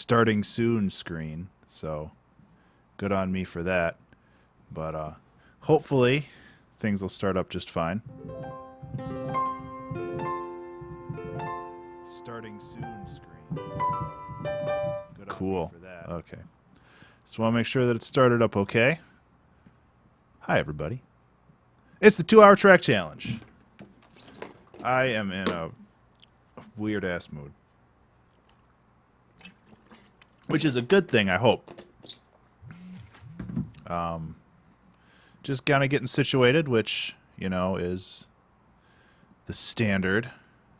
starting soon screen. So good on me for that. But hopefully things will start up just fine. Starting soon screen. So good cool. On me for that. Okay. Just want to make sure that it started up okay. Hi, everybody. It's the 2-hour track challenge. I am in a weird-ass mood. Which is a good thing, I hope. Just kind of getting situated, which, you know, is the standard.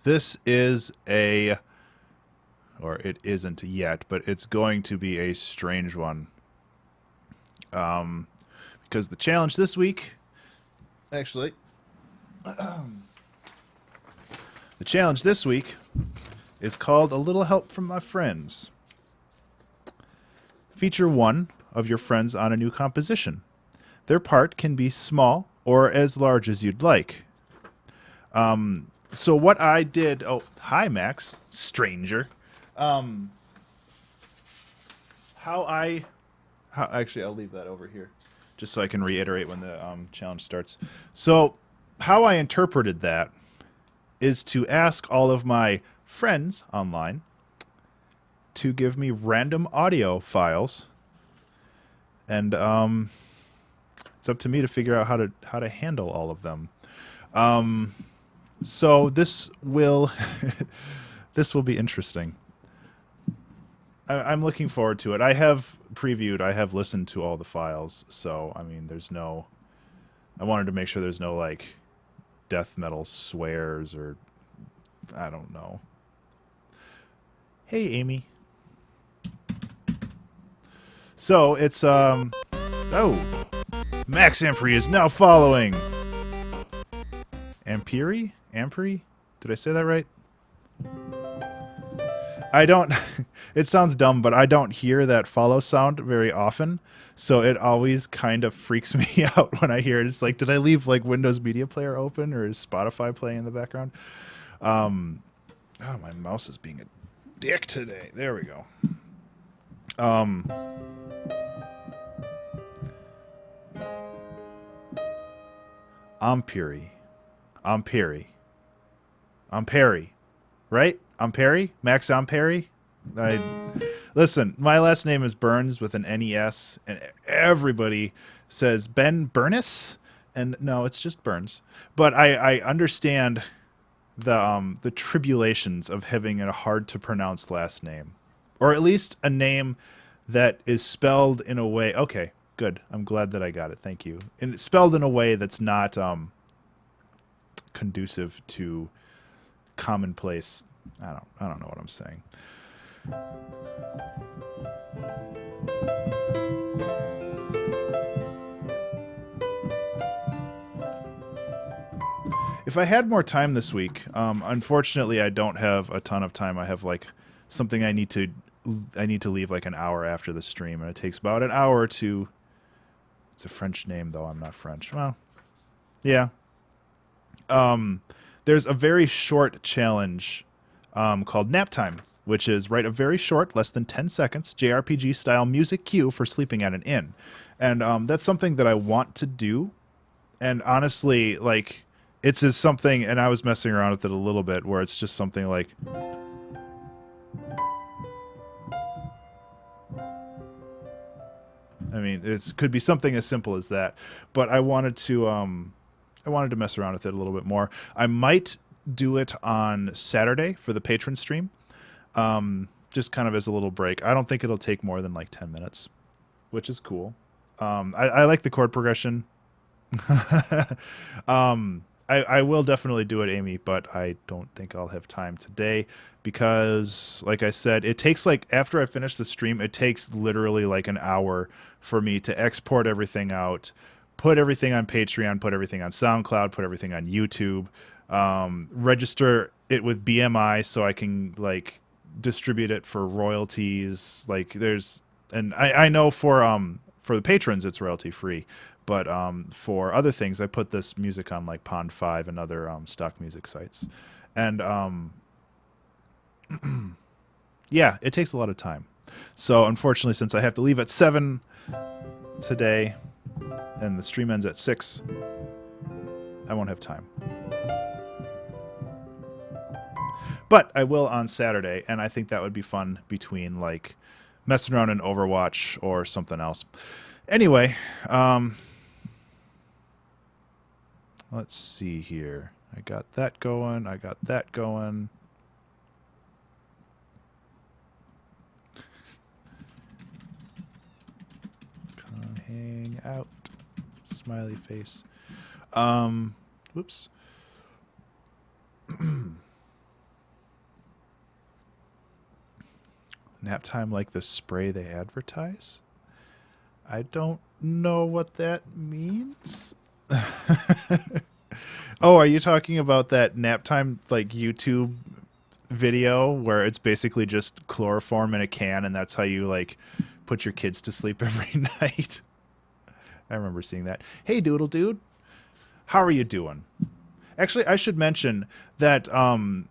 This is or it isn't yet, but it's going to be a strange one. Because the challenge this week, actually, the challenge this week is called A Little Help from My Friends. Feature one of your friends on a new composition. Their part can be small or as large as you'd like. So what I did... Oh, hi, Max. Stranger. Actually, I'll leave that over here, just so I can reiterate when the challenge starts. So how I interpreted that is to ask all of my friends online to give me random audio files, and it's up to me to figure out how to handle all of them. So this will this will be interesting. I'm looking forward to it. I have listened to all the files, so I mean, I wanted to make sure there's no like death metal swears or I don't know. Hey, Amy. So it's oh, Max Ampere is now following. Ampere? Did I say that right? I don't. It sounds dumb, but I don't hear that follow sound very often, so it always kind of freaks me out when I hear it. It's like, did I leave like Windows Media Player open, or is Spotify playing in the background? Oh, my mouse is being a dick today. There we go. Ampere, right? Ampere? Max Ampere? Listen, my last name is Burns with an N-E-S, and everybody says Ben Burness, and no, it's just Burns. But I understand the tribulations of having a hard-to-pronounce last name. Or at least a name that is spelled in a way... Okay, good. I'm glad that I got it. Thank you. And it's spelled in a way that's not conducive to commonplace... I don't know what I'm saying. If I had more time this week, unfortunately I don't have a ton of time. I have like something I need to leave like an hour after the stream, and it takes about an hour to... It's a French name, though. I'm not French. Well, yeah. There's a very short challenge called Nap Time, which is write a very short, less than 10 seconds, JRPG-style music cue for sleeping at an inn. And that's something that I want to do. And honestly, like, it's just something, and I was messing around with it a little bit, where it's just something like... I mean, it could be something as simple as that. But I wanted to mess around with it a little bit more. I might do it on Saturday for the patron stream, just kind of as a little break. I don't think it'll take more than like 10 minutes, which is cool. I like the chord progression. I will definitely do it, Amy, but I don't think I'll have time today because, like I said, it takes like, after I finish the stream, it takes literally like an hour for me to export everything out, put everything on Patreon, put everything on SoundCloud, put everything on YouTube, register it with BMI so I can like distribute it for royalties. Like there's, and I know for the patrons it's royalty free, but for other things I put this music on like Pond 5 and other stock music sites, and yeah, it takes a lot of time. So unfortunately, since I have to leave at 7 today and the stream ends at 6, I won't have time. But I will on Saturday, and I think that would be fun between like messing around in Overwatch or something else. Anyway, let's see here. I got that going. I got that going. Come hang out. Smiley face. Whoops. Nap time like the spray they advertise? I don't know what that means. Oh, are you talking about that nap time like YouTube video where it's basically just chloroform in a can and that's how you like put your kids to sleep every night? I remember seeing that. Hey, Doodle Dude. How are you doing? Actually, I should mention that I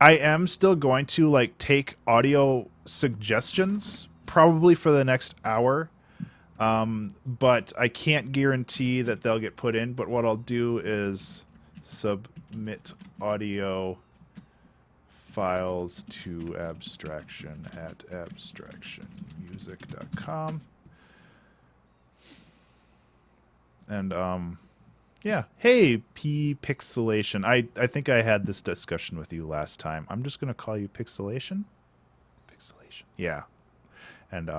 am still going to like take audio suggestions probably for the next hour. But I can't guarantee that they'll get put in. But what I'll do is submit audio files to abstraction at abstractionmusic.com. And yeah. Hey, P Pixelation. I think I had this discussion with you last time. I'm just gonna call you Pixelation. Pixelation. Yeah. And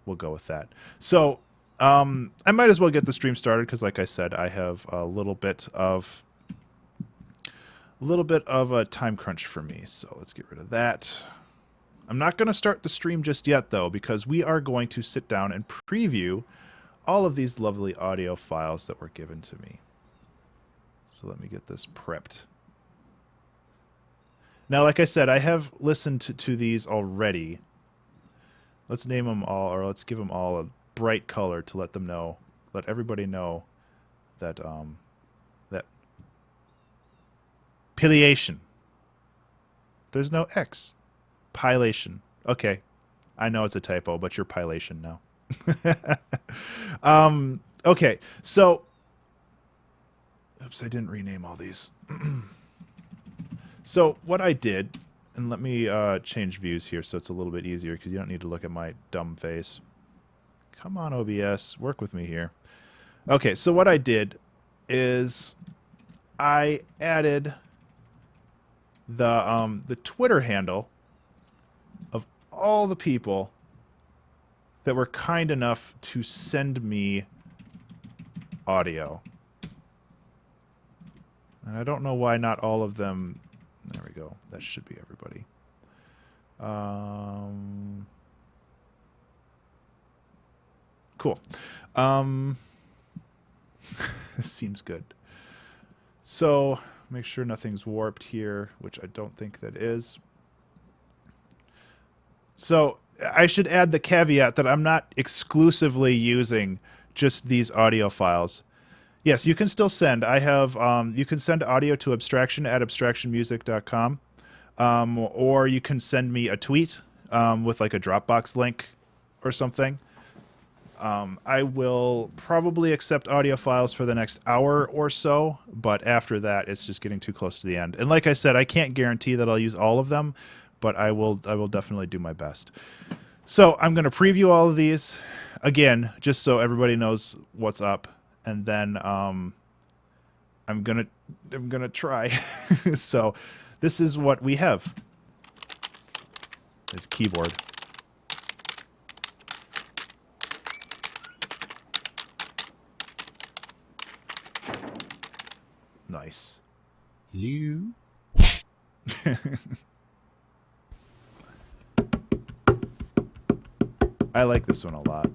we'll go with that. So I might as well get the stream started because, like I said, I have a little bit of a time crunch for me. So let's get rid of that. I'm not going to start the stream just yet, though, because we are going to sit down and preview all of these lovely audio files that were given to me. So let me get this prepped. Now, like I said, I have listened to these already. Let's name them all, or let's give them all a bright color to let them know, let everybody know that that pilation. There's no X. Pilation. Okay, I know it's a typo, but you're pilation now. Okay, so, oops, I didn't rename all these. So what I did. And let me change views here so it's a little bit easier because you don't need to look at my dumb face. Come on, OBS. Work with me here. Okay, so what I did is I added the Twitter handle of all the people that were kind enough to send me audio. And I don't know why not all of them... There we go. That should be everybody. Cool. Seems good. So make sure nothing's warped here, which I don't think that is. So I should add the caveat that I'm not exclusively using just these audio files. Yes, you can still send. I have, you can send audio to abstraction at abstractionmusic.com, or you can send me a tweet with like a Dropbox link or something. I will probably accept audio files for the next hour or so, but after that, it's just getting too close to the end. And like I said, I can't guarantee that I'll use all of them, but I will definitely do my best. So I'm going to preview all of these again, just so everybody knows what's up. And then I'm gonna try. So this is what we have. This keyboard. Nice. Hello. I like this one a lot.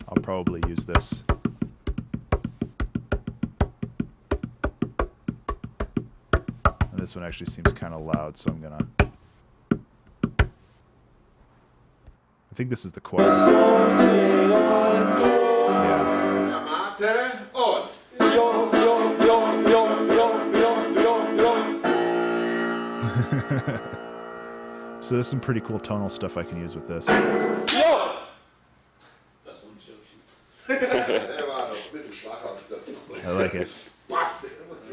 I'll probably use this. This one actually seems kind of loud, so I'm gonna... I think this is the chorus. Yeah. So there's some pretty cool tonal stuff I can use with this. Yo! Das war ein Joke. Der war noch ein bisschen schwachhafter. I like it. Paff, der muss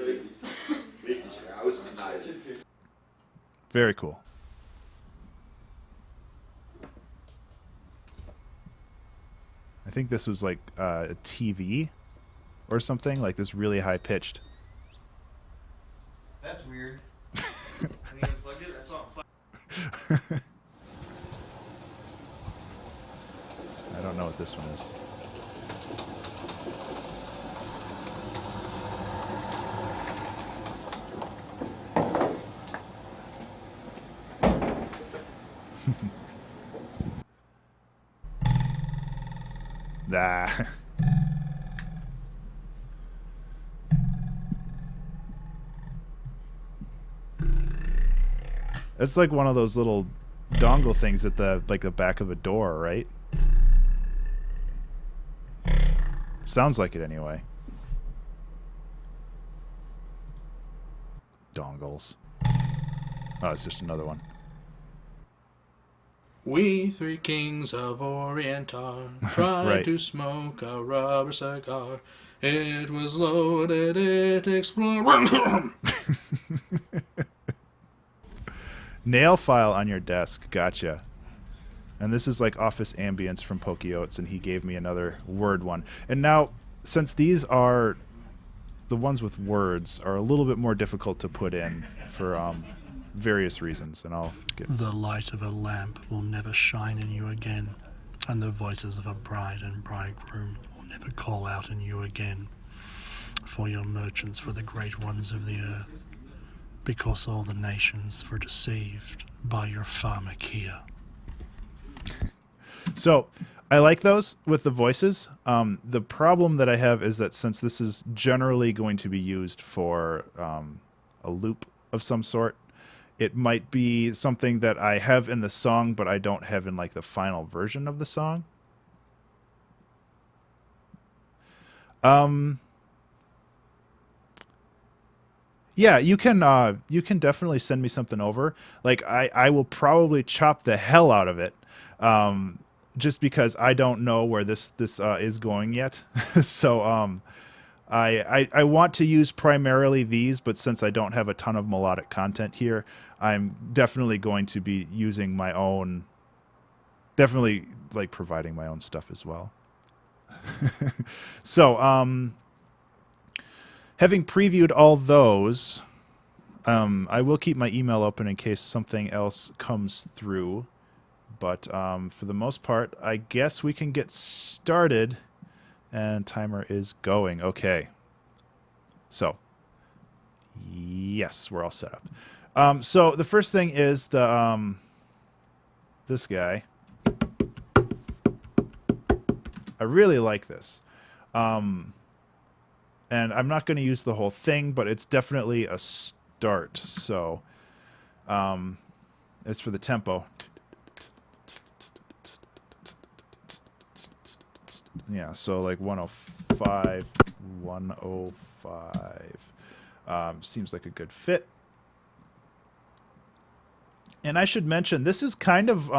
richtig rausknallen. Very cool. I think this was like a TV or something, like this really high pitched. That's weird. When you unplugged it, I saw it flash. I don't know what this one is. Nah. It's like one of those little dongle things at the back of a door, right? Sounds like it anyway. Dongles. Oh, it's just another one. We three kings of Orient are tried Right. to smoke a rubber cigar. It was loaded, it exploded. Nail file on your desk. Gotcha. And this is like office ambience from Pokey Oats, and he gave me another word one. And now, since these are the ones with words, are a little bit more difficult to put in for various reasons, and I'll get. The light of a lamp will never shine in you again, and the voices of a bride and bridegroom will never call out in you again. For your merchants were the great ones of the earth, because all the nations were deceived by your pharmakia. So, I like those with the voices. The problem that I have is that since this is generally going to be used for a loop of some sort, it might be something that I have in the song, but I don't have in like the final version of the song. Yeah, you can definitely send me something over. Like I will probably chop the hell out of it, just because I don't know where this is going yet. So I want to use primarily these, but since I don't have a ton of melodic content here, I'm definitely going to be using my own, definitely like providing my own stuff as well. So, having previewed all those, I will keep my email open in case something else comes through. But for the most part, I guess we can get started. And timer is going. Okay. So, yes, we're all set up. So the first thing is the this guy. I really like this. And I'm not going to use the whole thing, but it's definitely a start. So, as for the tempo. Yeah, so like 105, 105. Seems like a good fit. And I should mention, this is kind of,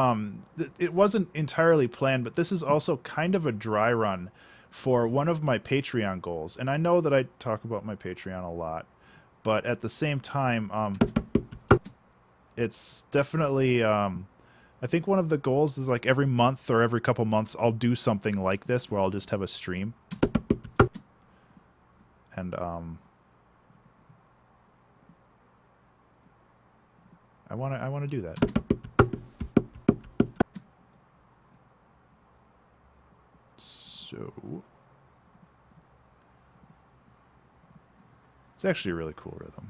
it wasn't entirely planned, but this is also kind of a dry run for one of my Patreon goals. And I know that I talk about my Patreon a lot, but at the same time, it's definitely, I think one of the goals is like every month or every couple months, I'll do something like this where I'll just have a stream. And, I want to do that. So it's actually a really cool rhythm.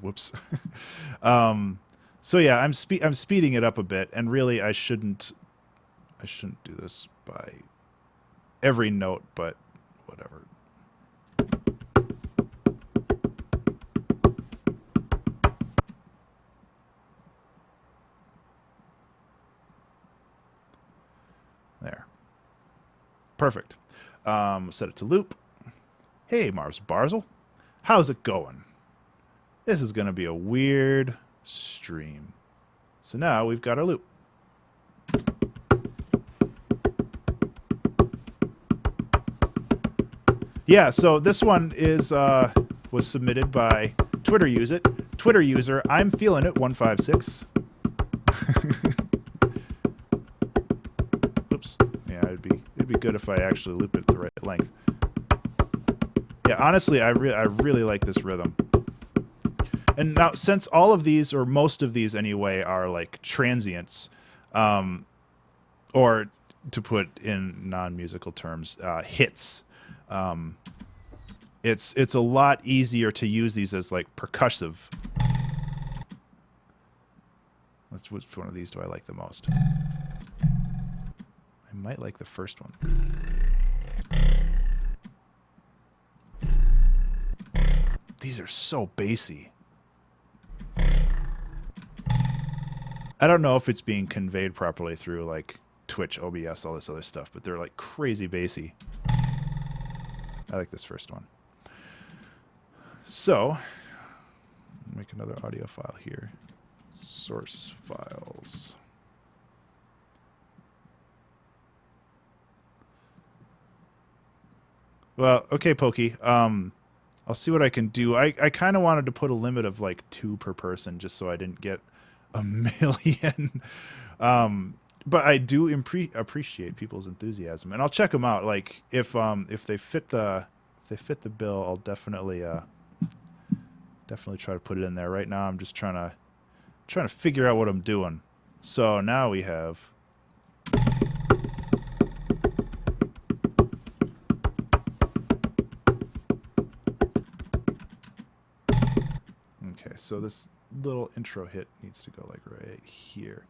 Whoops. So yeah, I'm speeding it up a bit, and really I shouldn't do this by every note, but whatever. There. Perfect. Set it to loop. Hey, Mars Barzel. How's it going? This is going to be a weird stream. So now we've got our loop. Yeah, so this one is was submitted by Twitter user I'm feeling it 156. Oops. Yeah, it'd be good if I actually looped it the right length. Yeah, honestly, I really like this rhythm. And now, since all of these, or most of these anyway, are like transients, or to put in non-musical terms, hits. It's a lot easier to use these as like percussive. Which one of these do I like the most? I might like the first one. These are so bassy. I don't know if it's being conveyed properly through like Twitch, OBS, all this other stuff, but they're like crazy bassy. I like this first one. So, make another audio file here. Source files. Well, okay, Pokey. I'll see what I can do. I kind of wanted to put a limit of like 2 per person just so I didn't get a million. But I do appreciate people's enthusiasm, and I'll check them out. Like if they fit the bill, I'll definitely try to put it in there. Right now, I'm just trying to figure out what I'm doing. So now we have. Okay, so this little intro hit needs to go like right here.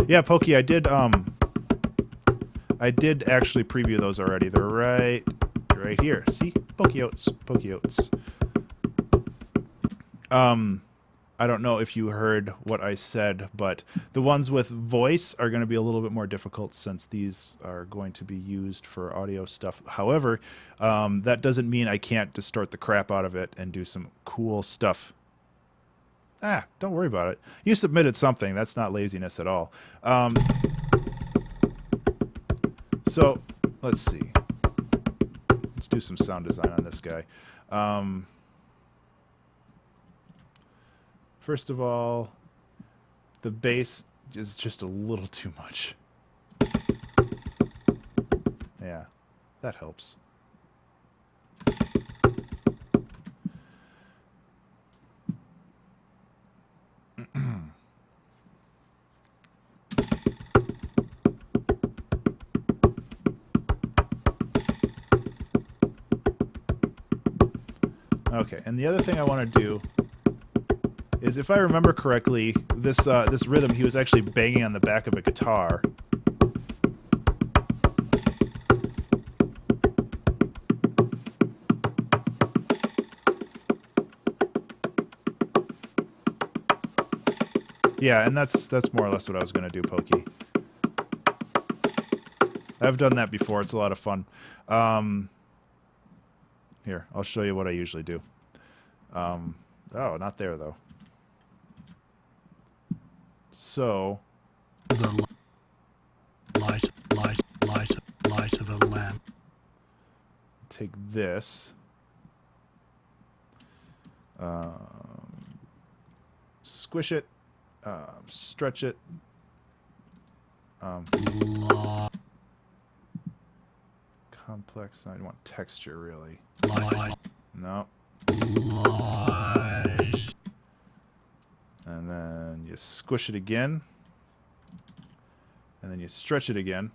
Yeah, Pokey, I did actually preview those already. They're right here. See? Pokey Oats. I don't know if you heard what I said, but the ones with voice are going to be a little bit more difficult since these are going to be used for audio stuff. However, that doesn't mean I can't distort the crap out of it and do some cool stuff. Don't worry about it. You submitted something. That's not laziness at all. So, let's see. Let's do some sound design on this guy. First of all, the bass is just a little too much. Yeah, that helps. Okay, and the other thing I want to do is, if I remember correctly, this rhythm, he was actually banging on the back of a guitar. Yeah, and that's more or less what I was going to do, Pokey. I've done that before. It's a lot of fun. Here, I'll show you what I usually do. Oh, not there, though. So... The light of a lamp. Take this. Squish it. Stretch it. Complex. I want texture, really. No. And then you squish it again. And then you stretch it again.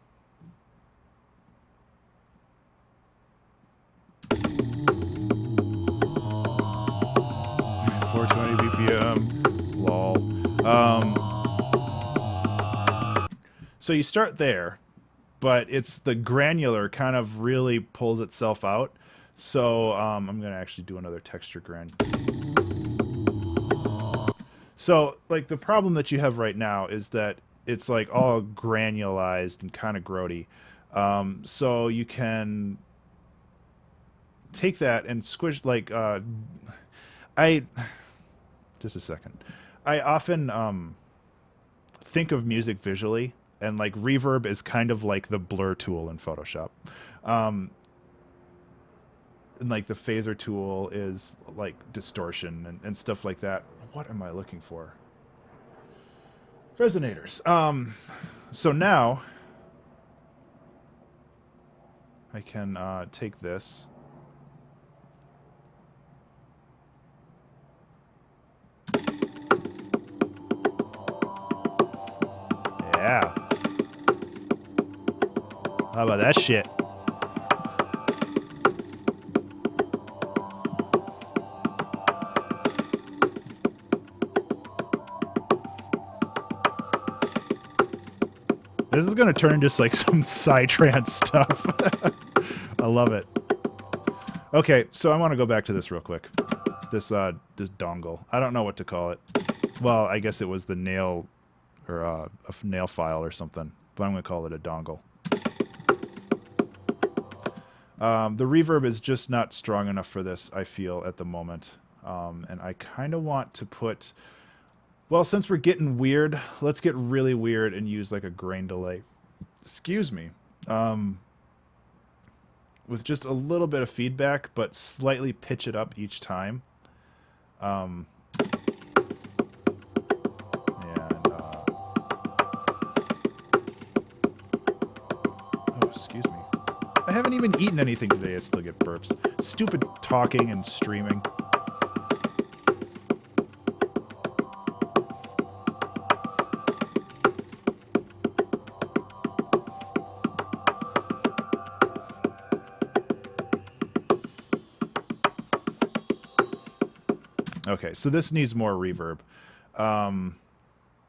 420 BPM. Lol. So you start there, but it's the granular kind of really pulls itself out. So I'm going to actually do another texture grind. So like the problem that you have right now is that it's like all granulized and kind of grody. So you can take that and squish like I just a second. I often think of music visually, and like reverb is kind of like the blur tool in Photoshop. And like the phaser tool is like distortion and stuff like that. What am I looking for? Resonators. So now I can take this. Yeah. How about that shit? This is going to turn into like some psytrance stuff. I love it. Okay, so I want to go back to this real quick. This dongle. I don't know what to call it. Well, I guess it was the nail or a nail file or something, but I'm going to call it a dongle. The reverb is just not strong enough for this, I feel, at the moment. And I kind of want to put... Well, since we're getting weird, let's get really weird and use like a grain delay. Excuse me. With just a little bit of feedback, but slightly pitch it up each time. And, oh, excuse me. I haven't even eaten anything today. I still get burps. Stupid talking and streaming. Okay, so this needs more reverb.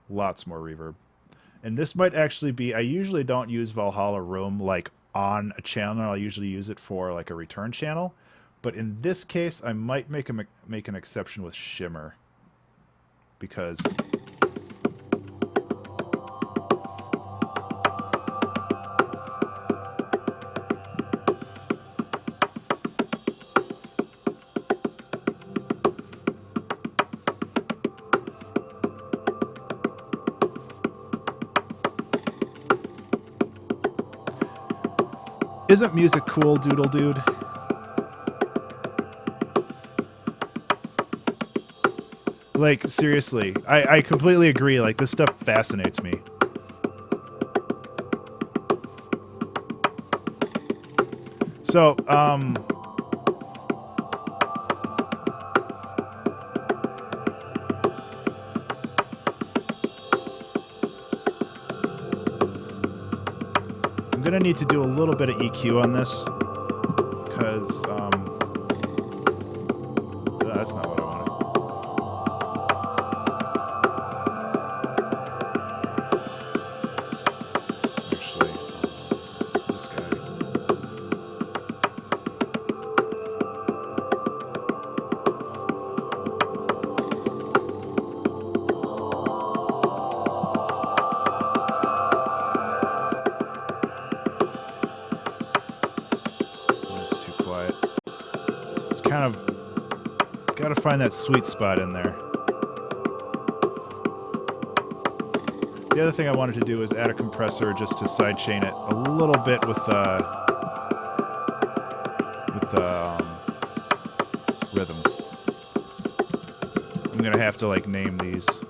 Lots more reverb. And this might actually be... I usually don't use Valhalla Room like on a channel. I'll usually use it for like a return channel. But in this case, I might make an exception with Shimmer. Because... Isn't music cool, Doodle Dude? Like, seriously, I completely agree. Like, this stuff fascinates me. So, I'm gonna need to do a little bit of EQ on this, because, that's not what I wanted. Actually, this guy. That's too quiet. It's kind of gotta find that sweet spot in there. The other thing I wanted to do is add a compressor just to sidechain it a little bit with rhythm. I'm gonna have to like name these.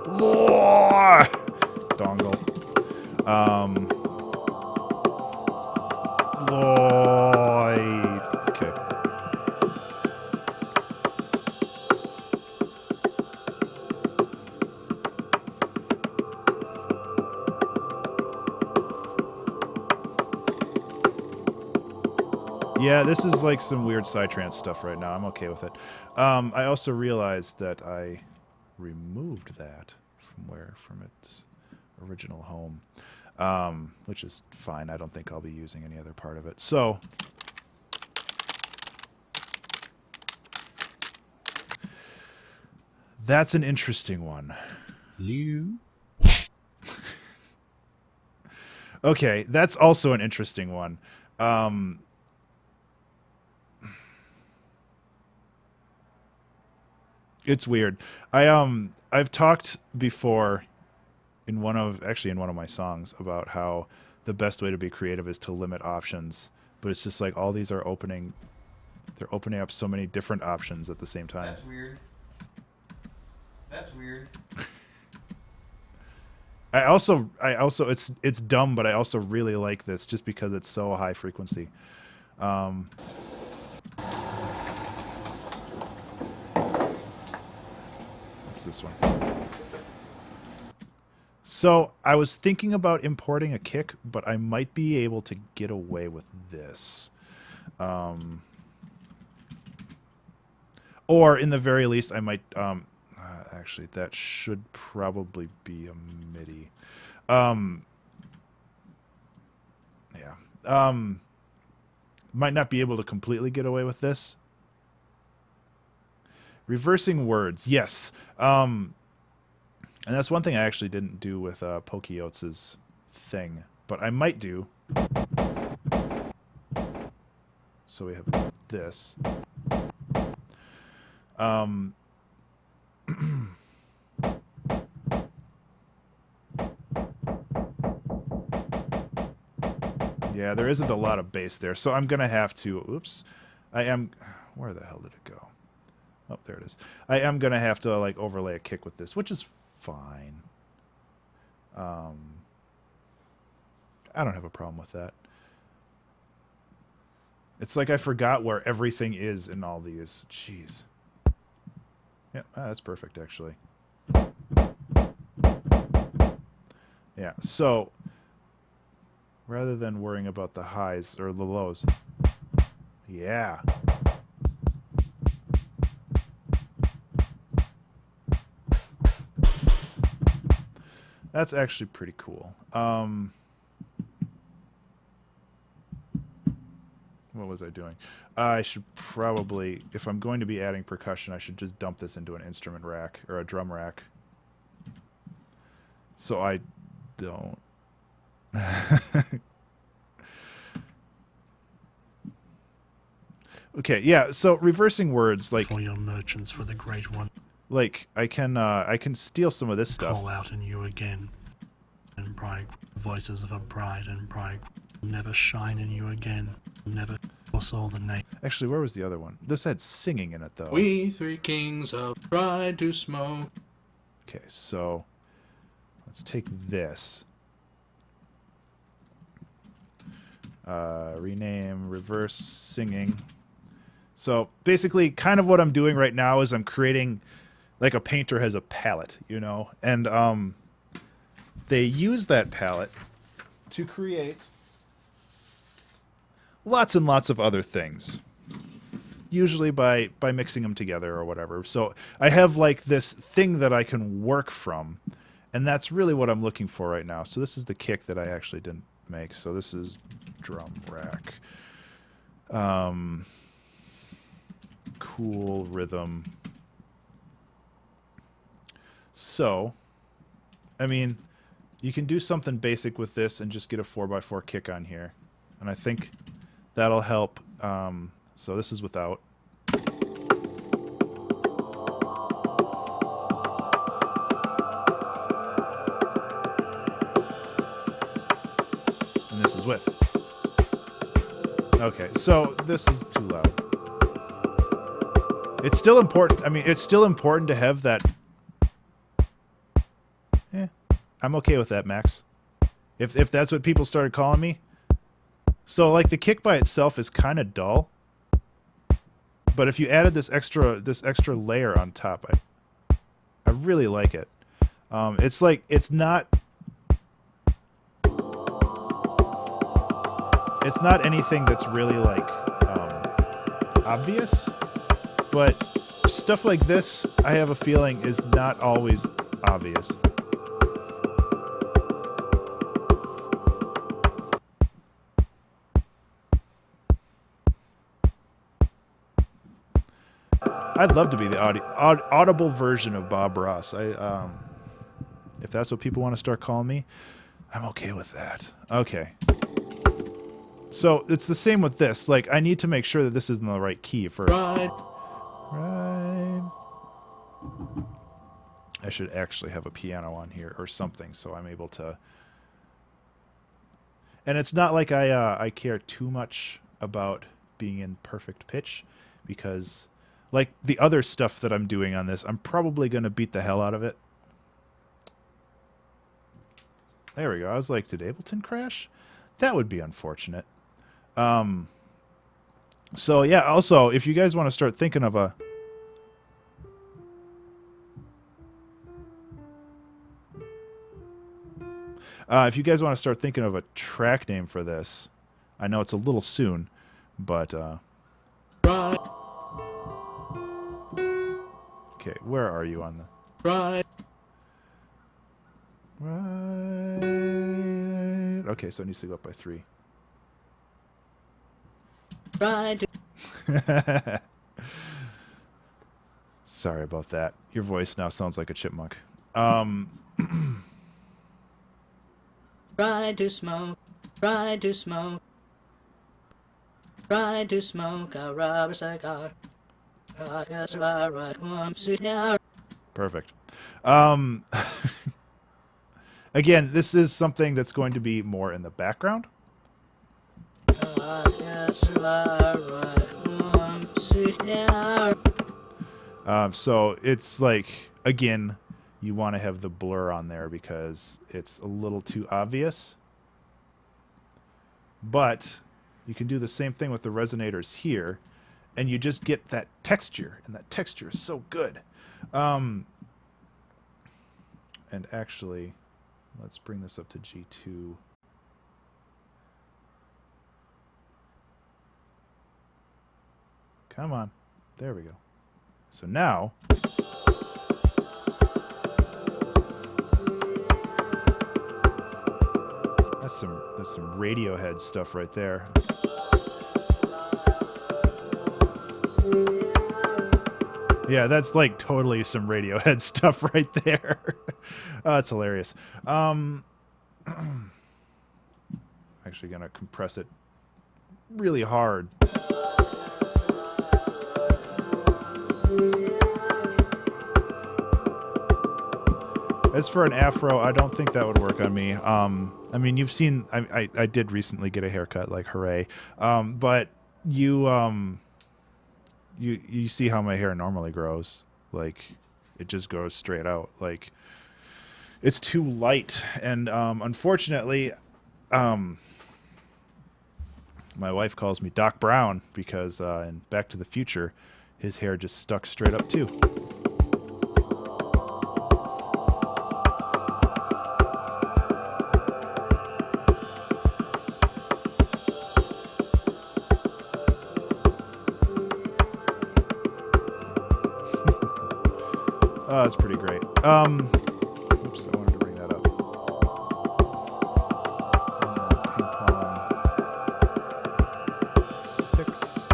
Lore! Dongle. Lloyd. Okay. Yeah, this is like some weird psytrance stuff right now. I'm okay with it. I also realized that I removed that from its original home, which is fine. I don't think I'll be using any other part of it. So that's an interesting one. Hello? Okay, that's also an interesting one. It's weird. I've talked before in one of my songs about how the best way to be creative is to limit options, but it's just like all these are they're opening up so many different options at the same time. That's weird. That's weird. I also it's dumb, but I also really like this just because it's so high frequency. What's this one? So I was thinking about importing a kick, but I might be able to get away with this. Or in the very least, I might... actually, that should probably be a MIDI. Yeah. Might not be able to completely get away with this. Reversing words, yes. And that's one thing I actually didn't do with Pokey Oates' thing, but I might do. So we have this. Yeah, there isn't a lot of bass there, so I'm gonna have to. Oops, Where the hell did it go? Oh, there it is. I am gonna have to like overlay a kick with this, which is fine. I don't have a problem with that. It's like I forgot where everything is in all these. Jeez. Yeah, that's perfect, actually. Yeah, so rather than worrying about the highs or the lows. Yeah. That's actually pretty cool. What was I doing? I should probably, if I'm going to be adding percussion, I should just dump this into an instrument rack or a drum rack. So I don't. Okay, yeah, so reversing words, like... For your merchants were the great one. Like, I can steal some of this stuff. Call out in you again. And bride, voices of a bride and bride never shine in you again. Never foresaw the name. Actually, where was the other one? This had singing in it, though. We three kings have tried to smoke. Okay, so let's take this. Rename, reverse singing. So basically, kind of what I'm doing right now is I'm creating, like a painter has a palette, you know? And they use that palette to create lots and lots of other things. Usually by mixing them together or whatever. So I have like this thing that I can work from. And that's really what I'm looking for right now. So this is the kick that I actually didn't make. So this is drum rack. Cool rhythm. So, I mean, you can do something basic with this and just get a 4x4 kick on here. And I think that'll help. So this is without. And this is with. Okay, so this is too loud. It's still important. I mean, it's still important to have that. Yeah, I'm okay with that, Max. If that's what people started calling me. So, like, the kick by itself is kind of dull. But if you added this extra layer on top, I really like it. It's like, it's not anything that's really like obvious, but stuff like this, I have a feeling, is not always obvious. I'd love to be the audible version of Bob Ross. If that's what people want to start calling me, I'm okay with that. Okay. So it's the same with this. Like, I need to make sure that this is in the right key for... Right. Right. I should actually have a piano on here or something so I'm able to... And it's not like I care too much about being in perfect pitch, because like the other stuff that I'm doing on this, I'm probably going to beat the hell out of it. There we go. I was like, did Ableton crash? That would be unfortunate. So yeah, also, if you guys want to start thinking of a... if you guys want to start thinking of a track name for this, I know it's a little soon, but... Right. Okay, where are you on the... Right. Right... Okay, so it needs to go up by 3. Right. Sorry about that. Your voice now sounds like a chipmunk. Try to smoke. Try to smoke. Try to smoke a rubber cigar. Perfect. Again, this is something that's going to be more in the background. So it's like, again, you want to have the blur on there because it's a little too obvious. But you can do the same thing with the resonators here, and you just get that texture, and that texture is so good. And actually, let's bring this up to G2. Come on. There we go. So now... That's some Radiohead stuff right there. Yeah, that's like totally some Radiohead stuff right there. That's hilarious. Actually gonna compress it really hard. As for an afro, I don't think that would work on me. I mean, you've seen, I did recently get a haircut, like, hooray. But you see how my hair normally grows. Like, it just goes straight out. Like, it's too light. And unfortunately, my wife calls me Doc Brown because in Back to the Future, his hair just stuck straight up too. Oh, that's pretty great. Oops, I wanted to bring that up. Ping pong 6.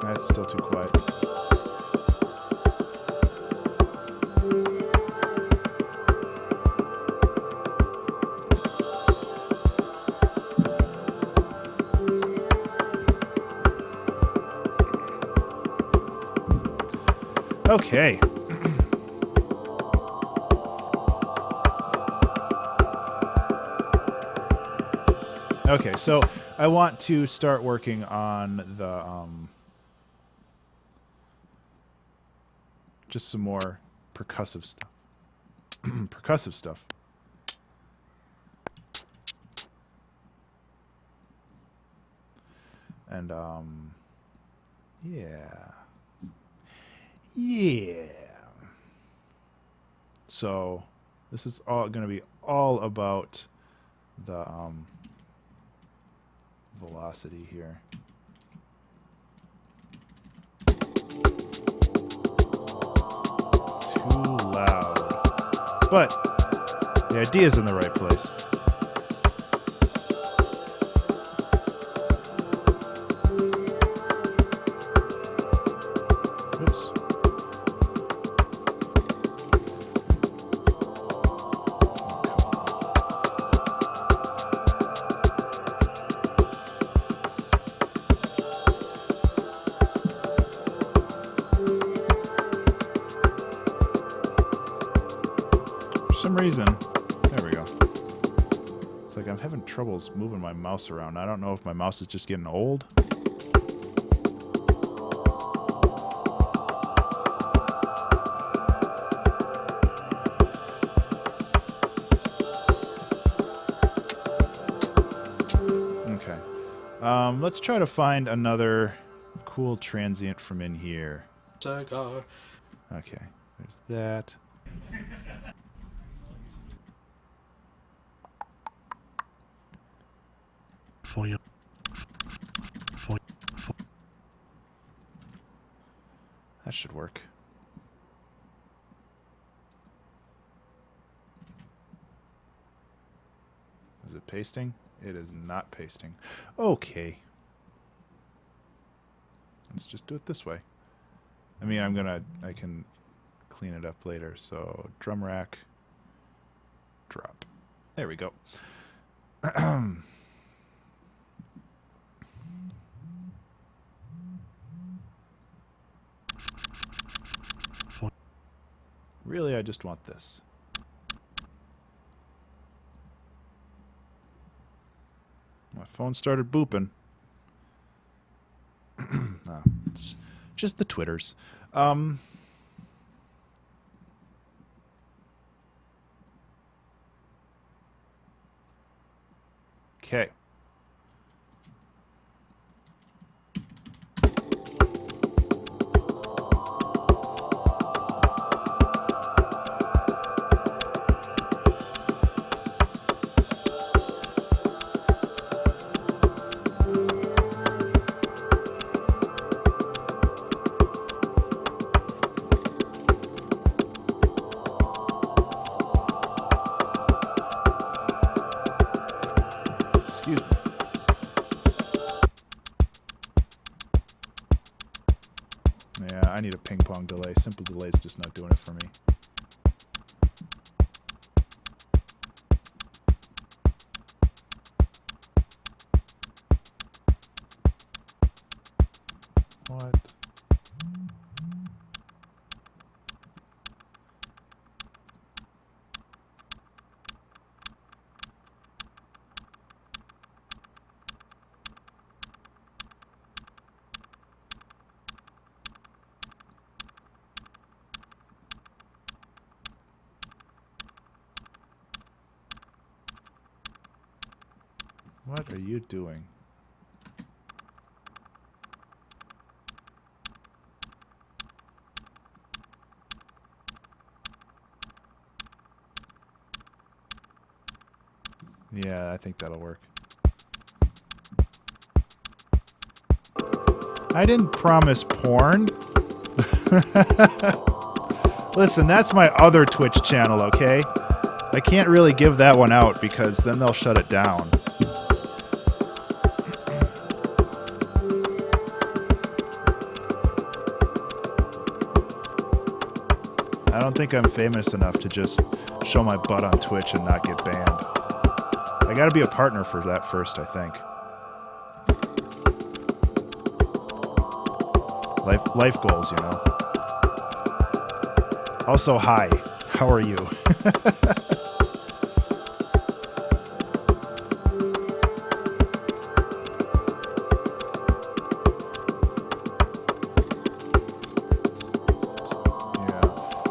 That's still too quiet. Okay. Okay, so I want to start working on the just some more percussive stuff. Percussive stuff. And yeah. Yeah. So this is all going to be all about the velocity here. loud. But the idea's in the right place. Oops. For some reason, there we go. It's like I'm having troubles moving my mouse around. I don't know if my mouse is just getting old. Okay. Let's try to find another cool transient from in here. Cigar. Okay, there's that. For your for That should work. Is it pasting? It is not pasting. Okay. Let's just do it this way. I mean, I can clean it up later. So drum rack, drop. There we go. for Really, I just want this. My phone started booping. No, it's just the Twitters. Okay. Excuse me. Yeah, I need a ping pong delay. Simple delay is just not doing it for me. What? What are you doing? Yeah, I think that'll work. I didn't promise porn. Listen, that's my other Twitch channel, okay? I can't really give that one out because then they'll shut it down. I don't think I'm famous enough to just show my butt on Twitch and not get banned. I gotta be a partner for that first, I think. Life goals, you know. Also, hi. How are you?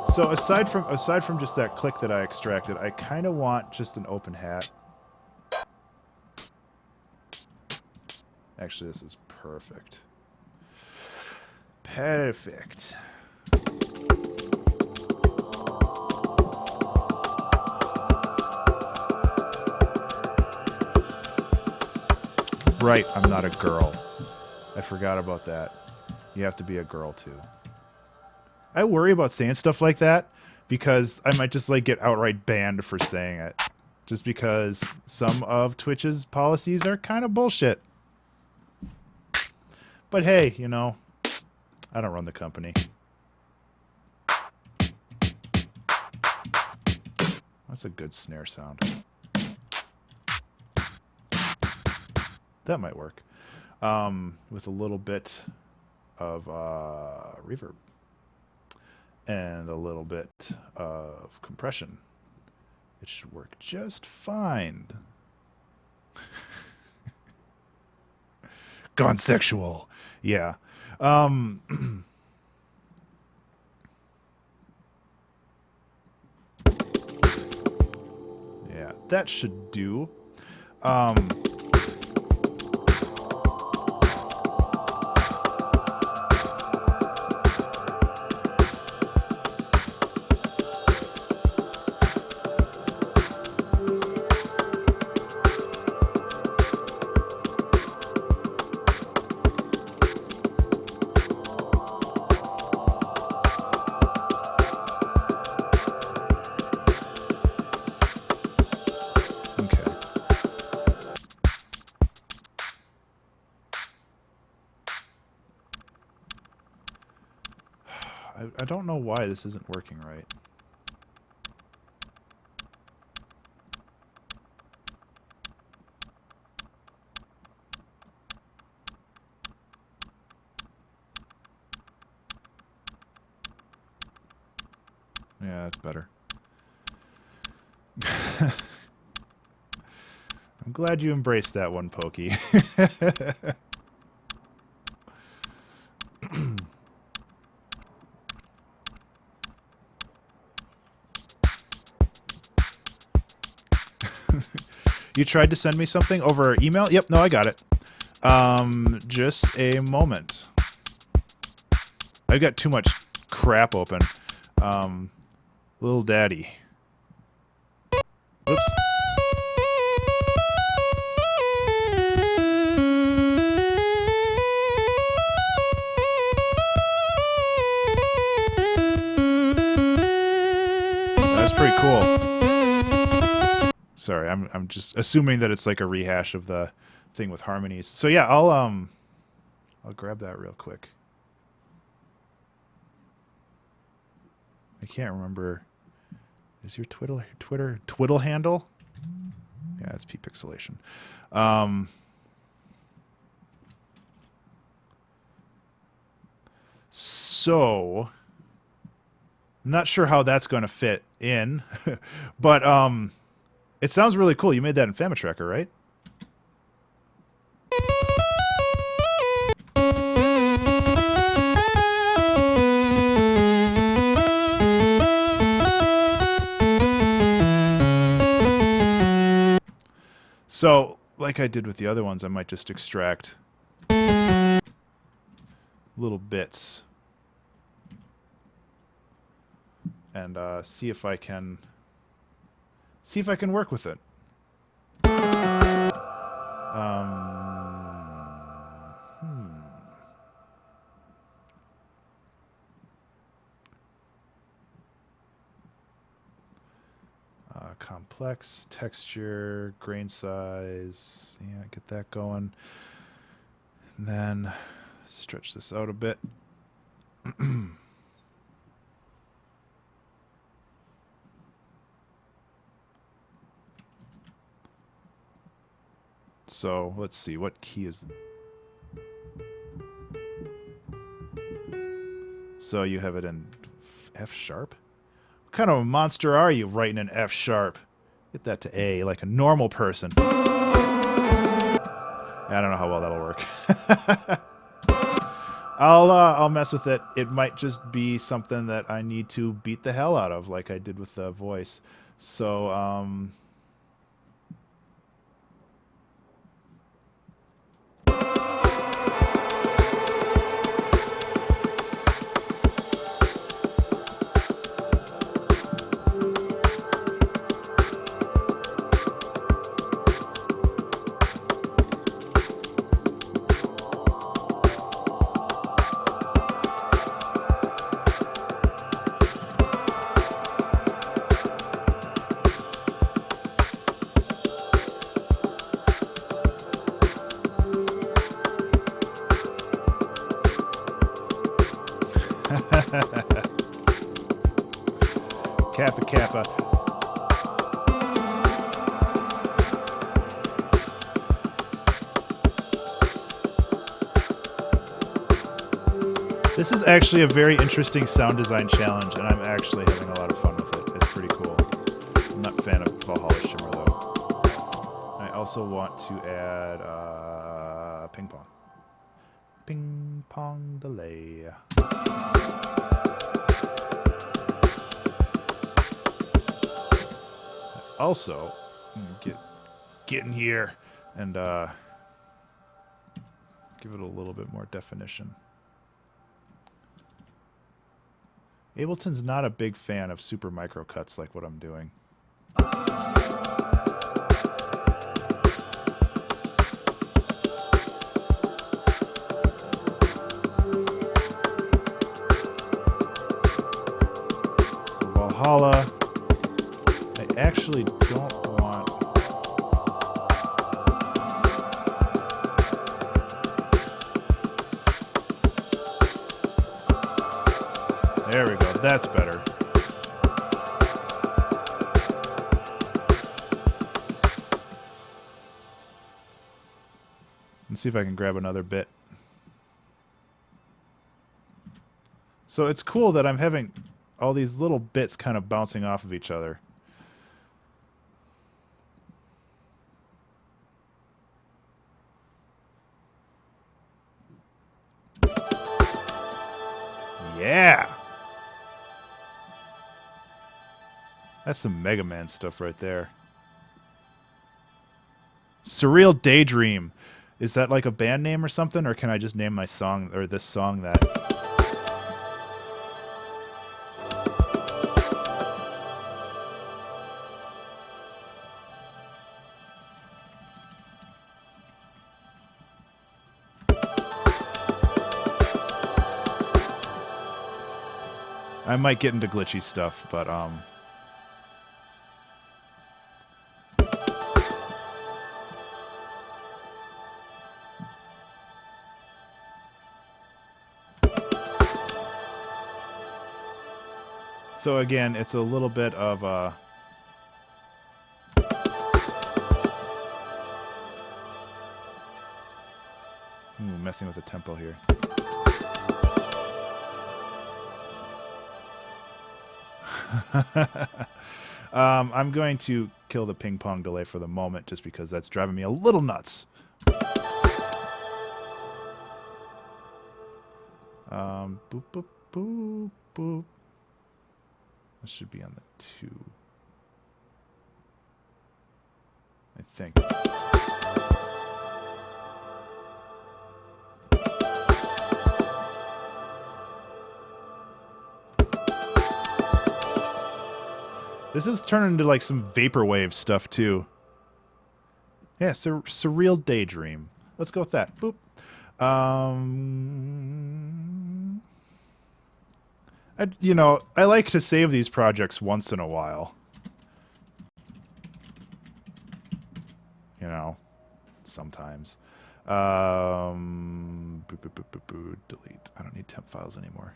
So aside from just that click that I extracted, I kind of want just an open hat. Actually, this is perfect. Perfect. Right, I'm not a girl. I forgot about that. You have to be a girl too. I worry about saying stuff like that because I might just like get outright banned for saying it. Just because some of Twitch's policies are kind of bullshit. But hey, you know, I don't run the company. That's a good snare sound. That might work. With a little bit of reverb. And a little bit of compression. It should work just fine. Gone sexual. Yeah. Yeah, that should do. I don't know why this isn't working right. Yeah, that's better. I'm glad you embraced that one, Pokey. You tried to send me something over email? Yep, no, I got it. Just a moment. I've got too much crap open. Little daddy. Oops. That's pretty cool. Sorry, I'm just assuming that it's like a rehash of the thing with harmonies. So yeah, I'll grab that real quick. I can't remember. Is your Twiddle handle? Yeah, it's P-Pixelation. So I'm not sure how that's going to fit in, but it sounds really cool. You made that in Famitracker, right? So, like I did with the other ones, I might just extract little bits and see if I can work with it. Complex, texture, grain size. Yeah, get that going. And then stretch this out a bit. So let's see, what key is it? So you have it in F sharp? What kind of a monster are you writing in F sharp? Get that to A like a normal person. I don't know how well that'll work. I'll mess with it. It might just be something that I need to beat the hell out of, like I did with the voice. So This is actually a very interesting sound design challenge, and I'm actually having a lot of fun with it. It's pretty cool. I'm not a fan of Valhalla Shimmer, though. I also want to add ping pong. Ping pong delay. Also, get in here and give it a little bit more definition. Ableton's not a big fan of super micro cuts like what I'm doing. So Valhalla, I actually don't want... There we go. That's better. Let's see if I can grab another bit. So it's cool that I'm having all these little bits kind of bouncing off of each other. Yeah! That's some Mega Man stuff right there. Surreal Daydream. Is that like a band name or something? Or can I just name my song, or this song, that? I might get into glitchy stuff, but so again, it's a little bit of messing with the tempo here. I'm going to kill the ping pong delay for the moment just because that's driving me a little nuts. Boop, boop, boop, boop. This should be on the 2. I think. This is turning into like some vaporwave stuff too. Yeah, Surreal Daydream. Let's go with that. Boop. I like to save these projects once in a while. You know, sometimes. Boop, boop, boop, boop, boop, delete. I don't need temp files anymore.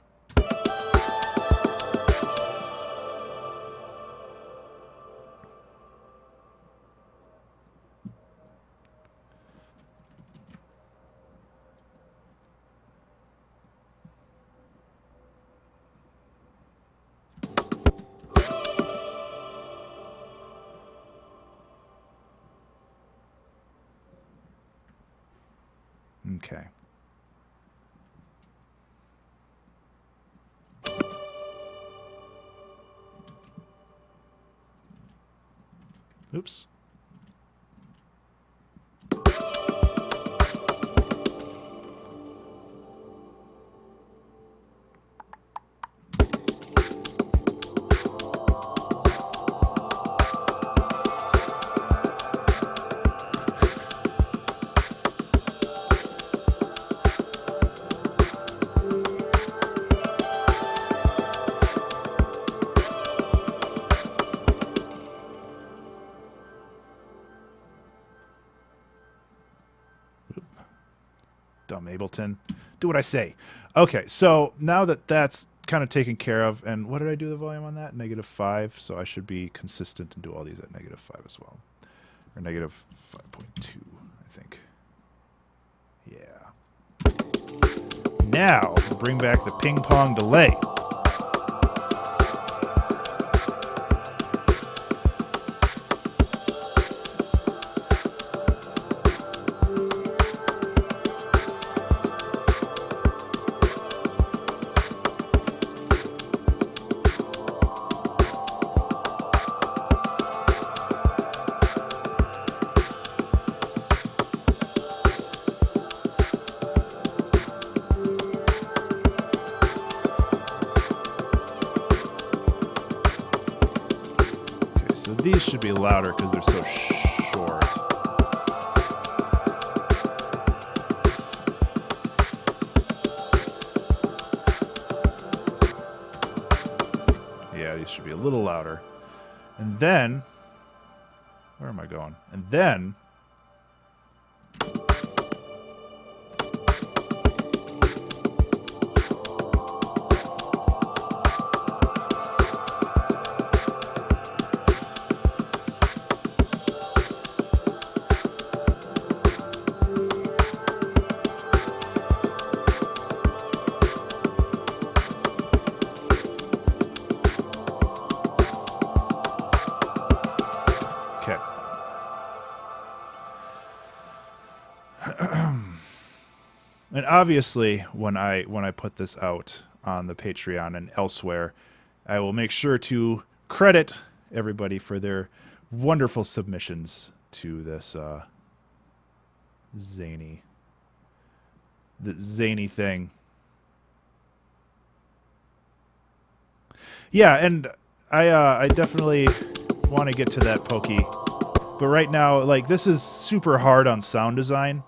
Okay. Oops. Dumb Ableton. Do what I say. Okay, so now that that's kind of taken care of, and what did I do the volume on that? -5, so I should be consistent and do all these at -5 as well. Or -5.2, I think. Yeah. Now, bring back the ping pong delay. These should be louder because they're so short. Yeah, these should be a little louder. And then, where am I going? And then, okay. And obviously, when I put this out on the Patreon and elsewhere, I will make sure to credit everybody for their wonderful submissions to this zany thing. Yeah, and I definitely want to get to that pokey, but right now, like, this is super hard on sound design,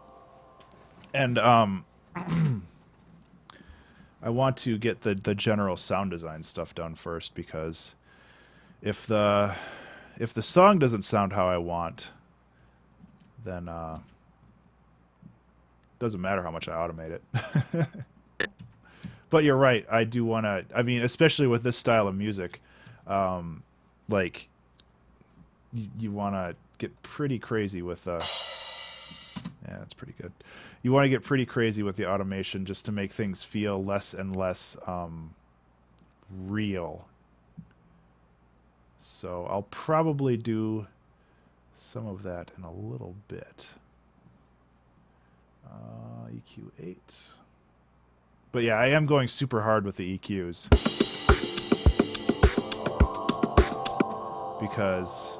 and I want to get the general sound design stuff done first, because if the song doesn't sound how I want, then doesn't matter how much I automate it. But you're right. I do want to. I mean, especially with this style of music, like you want to get pretty crazy with. Yeah, that's pretty good. You want to get pretty crazy with the automation just to make things feel less and less real. So I'll probably do some of that in a little bit. EQ 8. But yeah, I am going super hard with the EQs. Because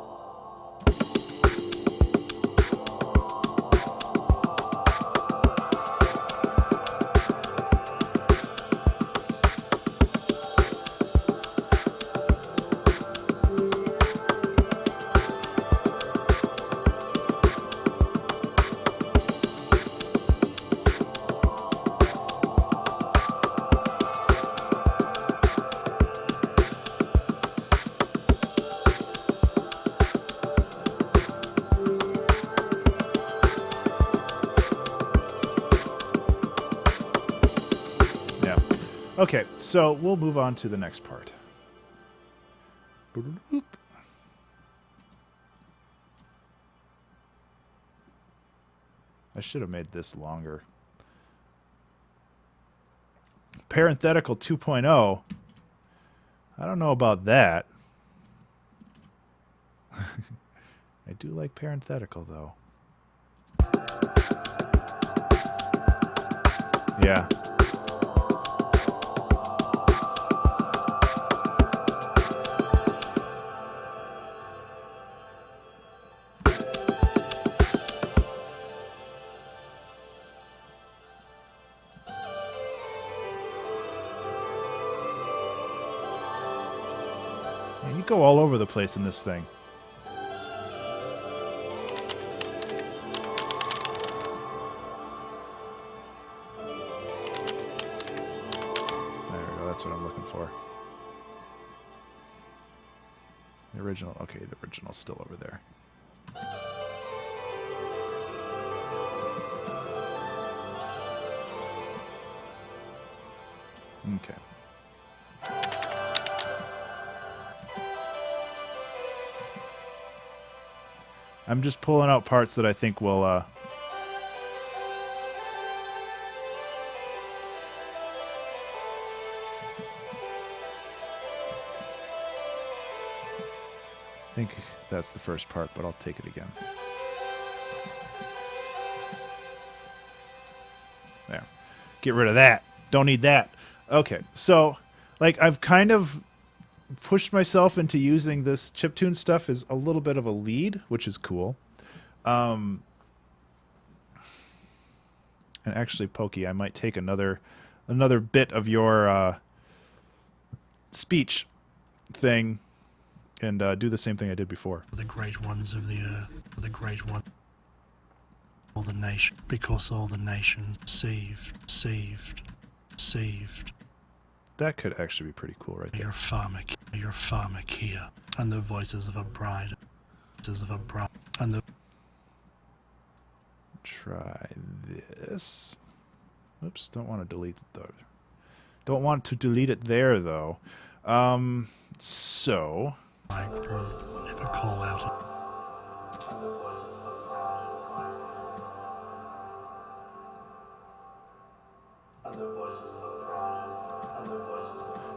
okay, so we'll move on to the next part. I should have made this longer. Parenthetical 2.0. I don't know about that. I do like parenthetical, though. Yeah. Man, you go all over the place in this thing. There we go, that's what I'm looking for. The original, okay, the original's still over there. Okay. I'm just pulling out parts that I think will think that's the first part, but I'll take it again. There. Get rid of that. Don't need that. Okay, so, like, I've kind of pushed myself into using this chiptune stuff as a little bit of a lead, which is cool. And actually, Pokey, I might take another bit of your speech thing and do the same thing I did before. The great ones of the earth, the great one, all the nation, because all the nations saved. That could actually be pretty cool right there. Your pharmakia, and the voices of a bride, and the Try this. Oops, don't want to delete it though. Don't want to delete it there though. So bridegroom never call out.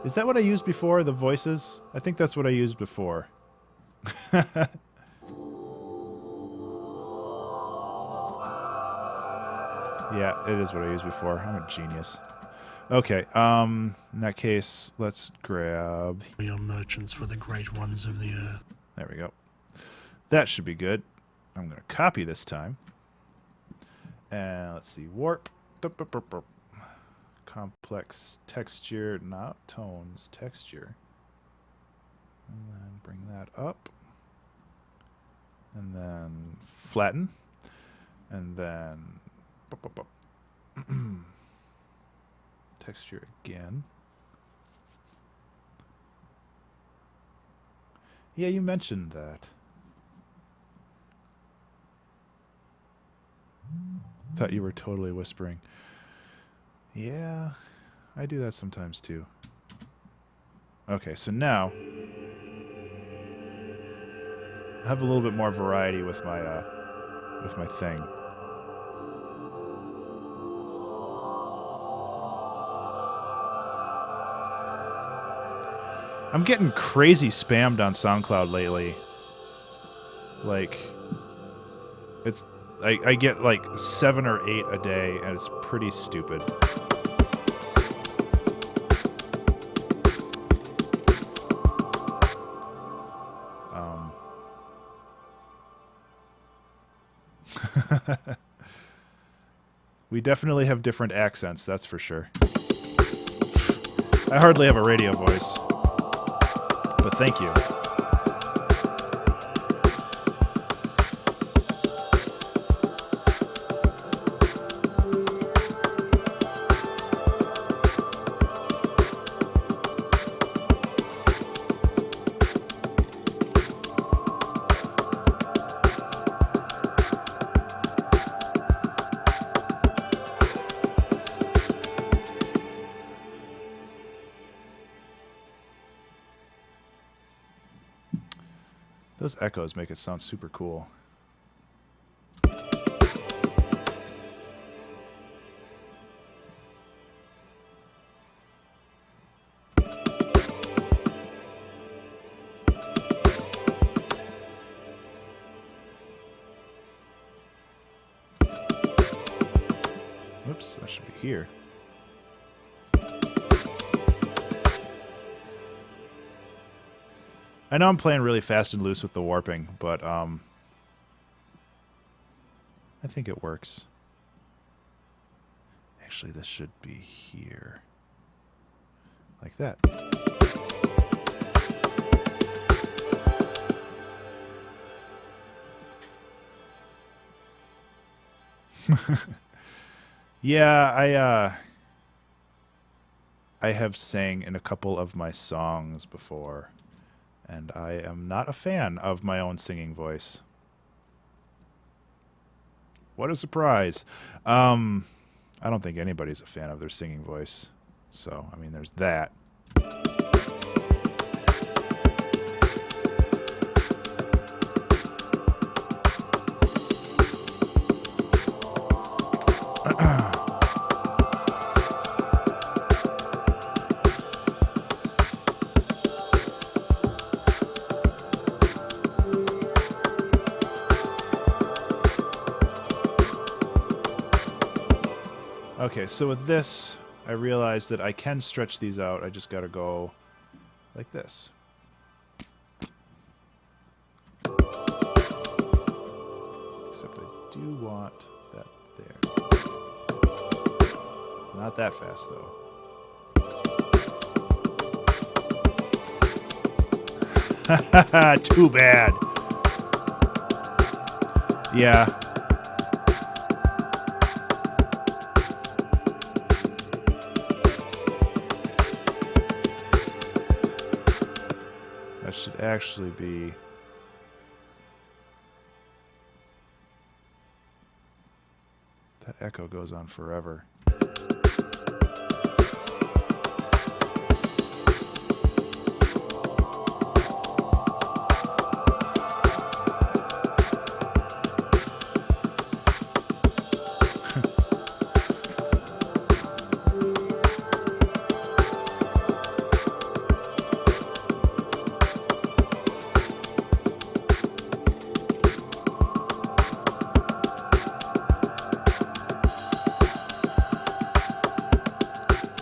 is that what I used before? The voices? I think that's what I used before. Yeah, it is what I used before. I'm a genius. Okay, in that case, let's grab... We are merchants for the great ones of the earth. There we go. That should be good. I'm going to copy this time. And let's see, warp. Complex texture, not tones, texture. And then bring that up. And then flatten. And then... texture again. Yeah, you mentioned that. Thought you were totally whispering. Yeah, I do that sometimes too. Okay, so now I have a little bit more variety with my thing. I'm getting crazy spammed on SoundCloud lately. Like, it's I get like 7 or 8 a day, and it's pretty stupid. We definitely have different accents, that's for sure. I hardly have a radio voice. But thank you. Those echoes make it sound super cool. Oops, that should be here. I know I'm playing really fast and loose with the warping, but I think it works. Actually, this should be here. Like that. Yeah, I have sang in a couple of my songs before. And I am not a fan of my own singing voice. What a surprise. I don't think anybody's a fan of their singing voice. So, I mean, there's that. Okay, so with this, I realized that I can stretch these out. I just got to go like this. Except I do want that there. Not that fast, though. Too bad. Yeah. That should actually be... That echo goes on forever.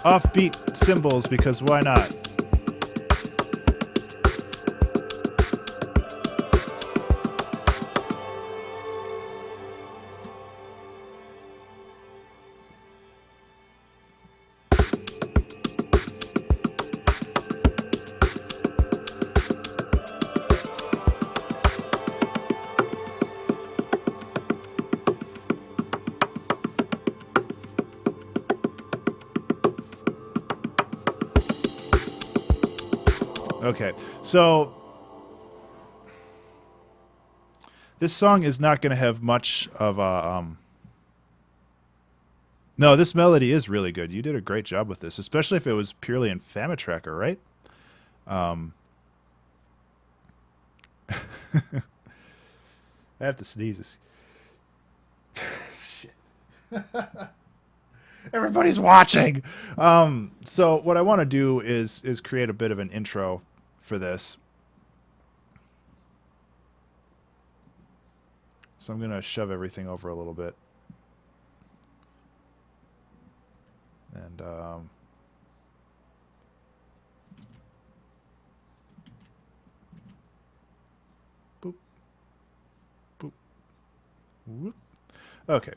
Offbeat cymbals, because why not? Okay, so this song is not going to have much of a... No, this melody is really good. You did a great job with this, especially if it was purely in Famitracker, right? I have to sneeze. Shit. Everybody's watching. So what I want to do is create a bit of an intro for this. So I'm going to shove everything over a little bit. And boop. Boop. Whoop. Okay.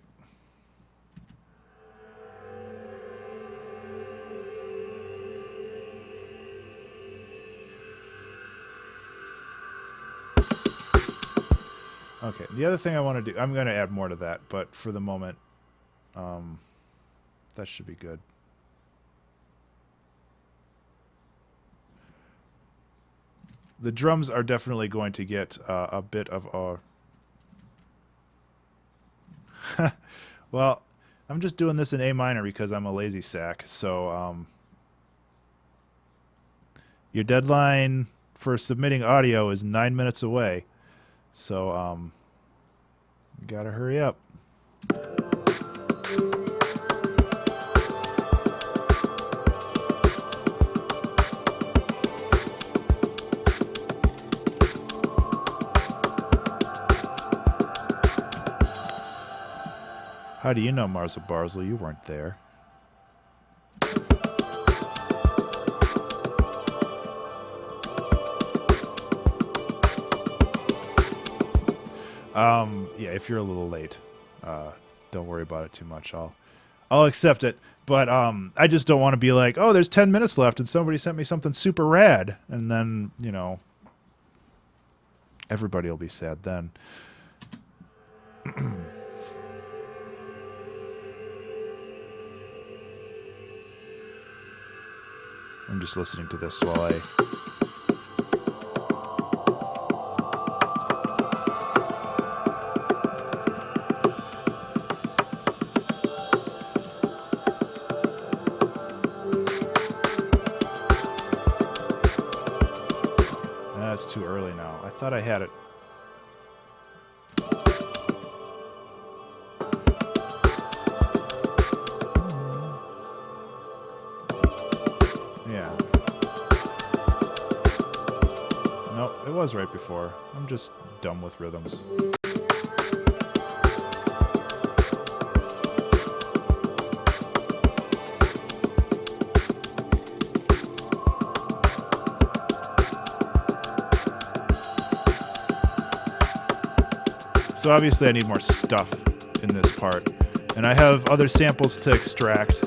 Okay, the other thing I want to do, I'm going to add more to that, but for the moment, that should be good. The drums are definitely going to get a bit of a... Well, I'm just doing this in A minor because I'm a lazy sack, so your deadline for submitting audio is 9 minutes away. So, you gotta hurry up. How do you know, Marza Barzell? You weren't there. Yeah, if you're a little late, don't worry about it too much. I'll accept it. But I just don't want to be like, oh, there's 10 minutes left and somebody sent me something super rad. And then, you know, everybody will be sad then. I'm just listening to this while I... It's too early now. I thought I had it. Yeah. Nope, it was right before. I'm just dumb with rhythms. So obviously I need more stuff in this part. And I have other samples to extract.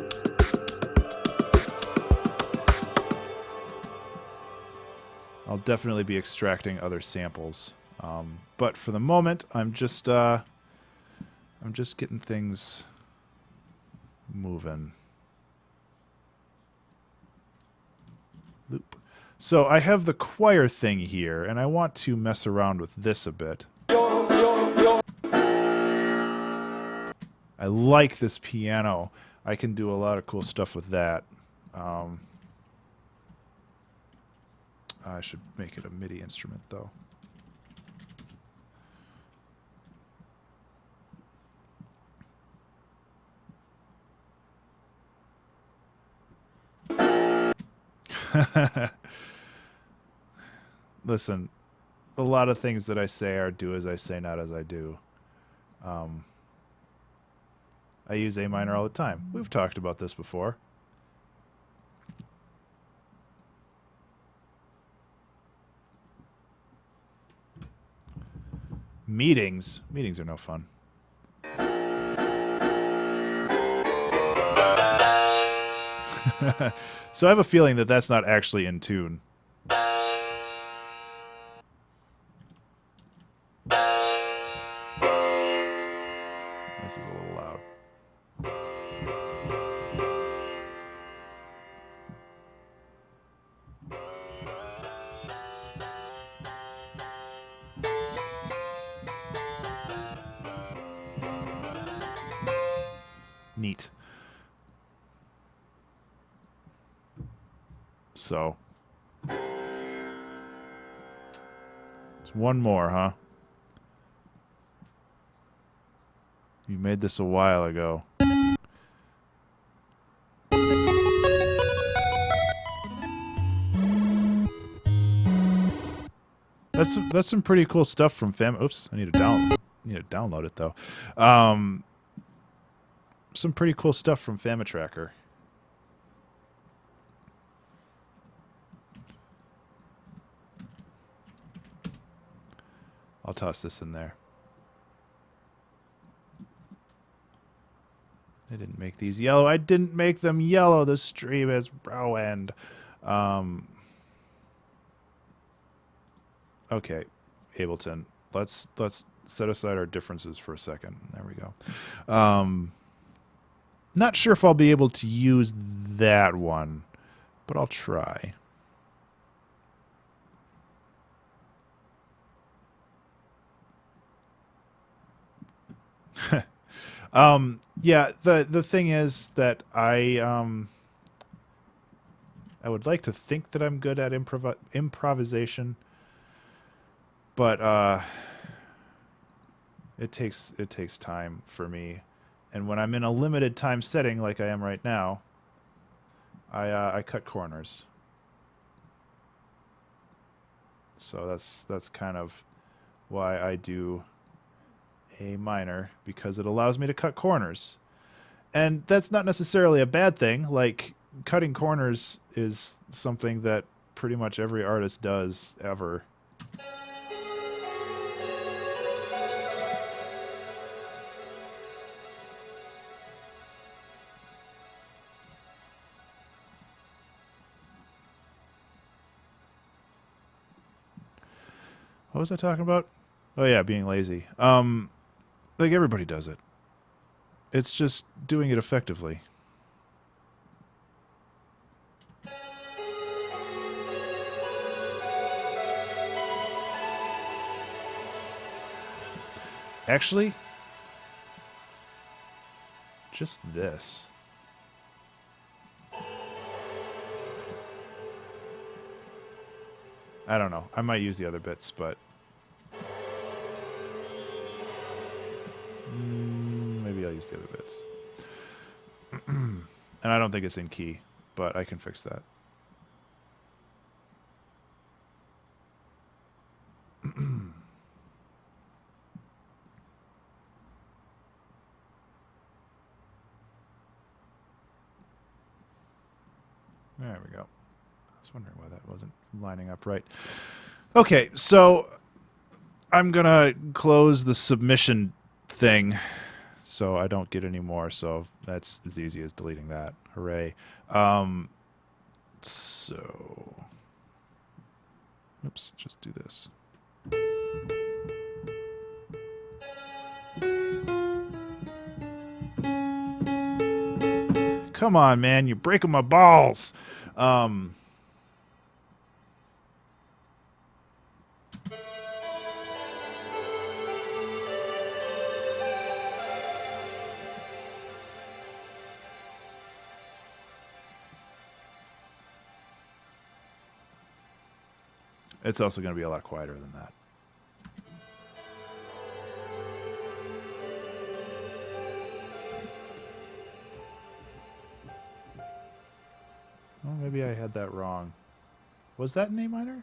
I'll definitely be extracting other samples. But for the moment, I'm just getting things moving. Loop. So I have the choir thing here, and I want to mess around with this a bit. I like this piano. I can do a lot of cool stuff with that. I should make it a MIDI instrument, though. Listen, a lot of things that I say are do as I say, not as I do. I use A minor all the time. We've talked about this before. Meetings. Meetings are no fun. So I have a feeling that that's not actually in tune. This is a little loud. Neat. So, there's one more, huh? You made this a while ago. That's some pretty cool stuff from Oops, I need to download it though. Some pretty cool stuff from Famitracker. I'll toss this in there. I didn't make these yellow. I didn't make them yellow. The stream is ruined. Okay, Ableton. Let's set aside our differences for a second. There we go. Not sure if I'll be able to use that one, but I'll try. Yeah, the thing is that I would like to think that I'm good at improvisation, but it takes time for me, and when I'm in a limited time setting like I am right now, I cut corners. So that's kind of why I do A minor, because it allows me to cut corners. And that's not necessarily a bad thing. Like, cutting corners is something that pretty much every artist does ever. What was I talking about? Oh yeah, being lazy. Like, everybody does it. It's just doing it effectively. Actually, just this. I don't know. I might use the other bits, but maybe I'll use the other bits. And I don't think it's in key, but I can fix that. There we go. I was wondering why that wasn't lining up right. Okay, so I'm gonna close the submission thing so I don't get any more. So that's as easy as deleting that. Hooray. So, oops, just do this. Come on, man, you're breaking my balls. It's also going to be a lot quieter than that. Oh, maybe I had that wrong. Was that in A minor?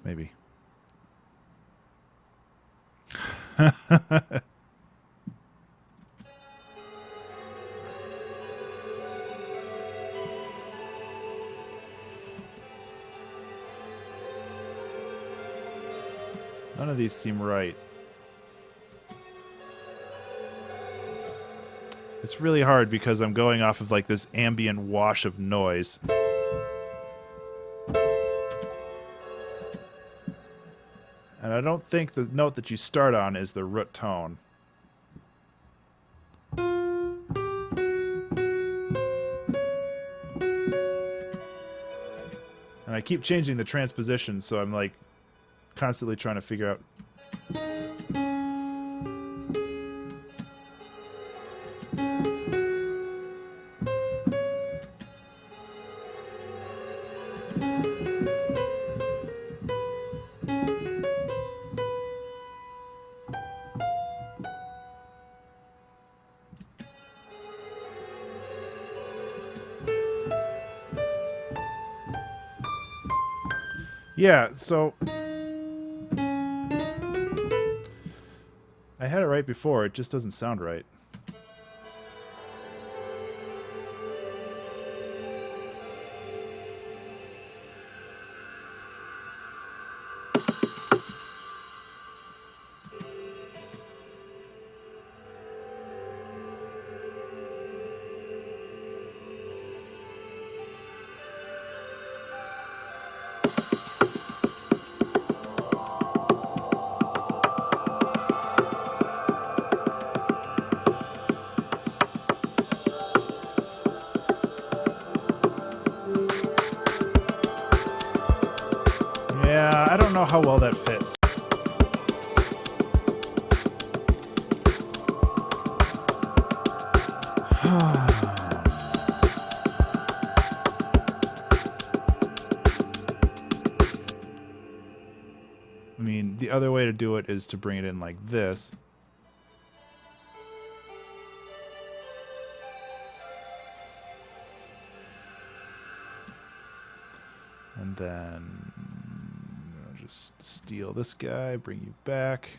Maybe. None of these seem right. It's really hard because I'm going off of like this ambient wash of noise. And I don't think the note that you start on is the root tone. And I keep changing the transposition, so I'm like constantly trying to figure out. Yeah, so I had it right before, it just doesn't sound right. Yeah, I don't know how well that fits. I mean, the other way to do it is to bring it in like this. And then I'll just steal this guy, bring you back.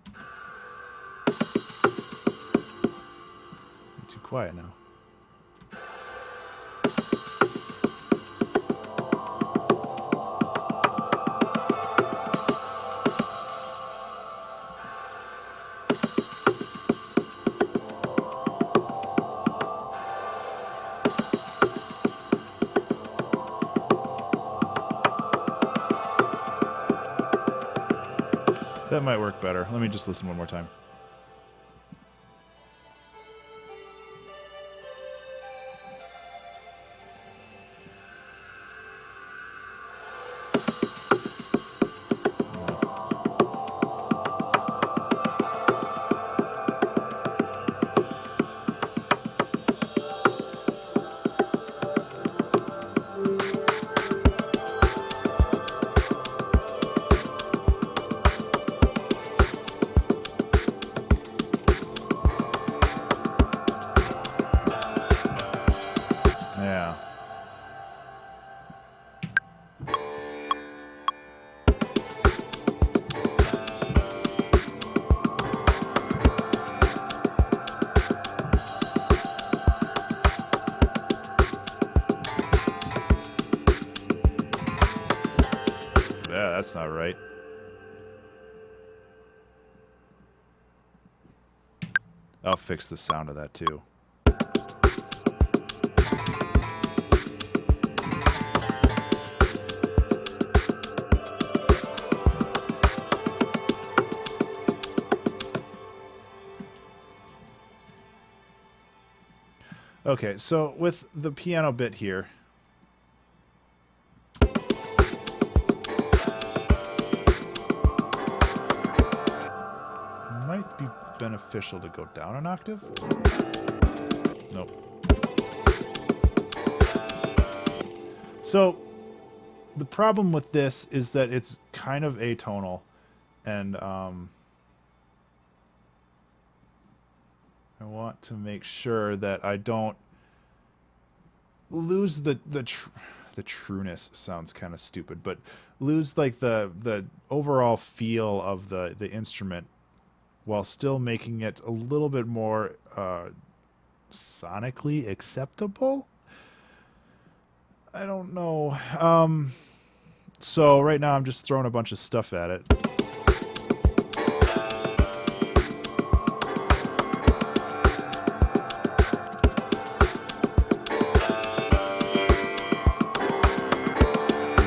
You're too quiet now. That might work better. Let me just listen one more time. That's not right. I'll fix the sound of that too. Okay, so with the piano bit here, might be beneficial to go down an octave. Nope. So the problem with this is that it's kind of atonal, and I want to make sure that I don't lose the trueness. Sounds kind of stupid, but lose like the overall feel of the instrument while still making it a little bit more sonically acceptable. I don't know. So right now I'm just throwing a bunch of stuff at it.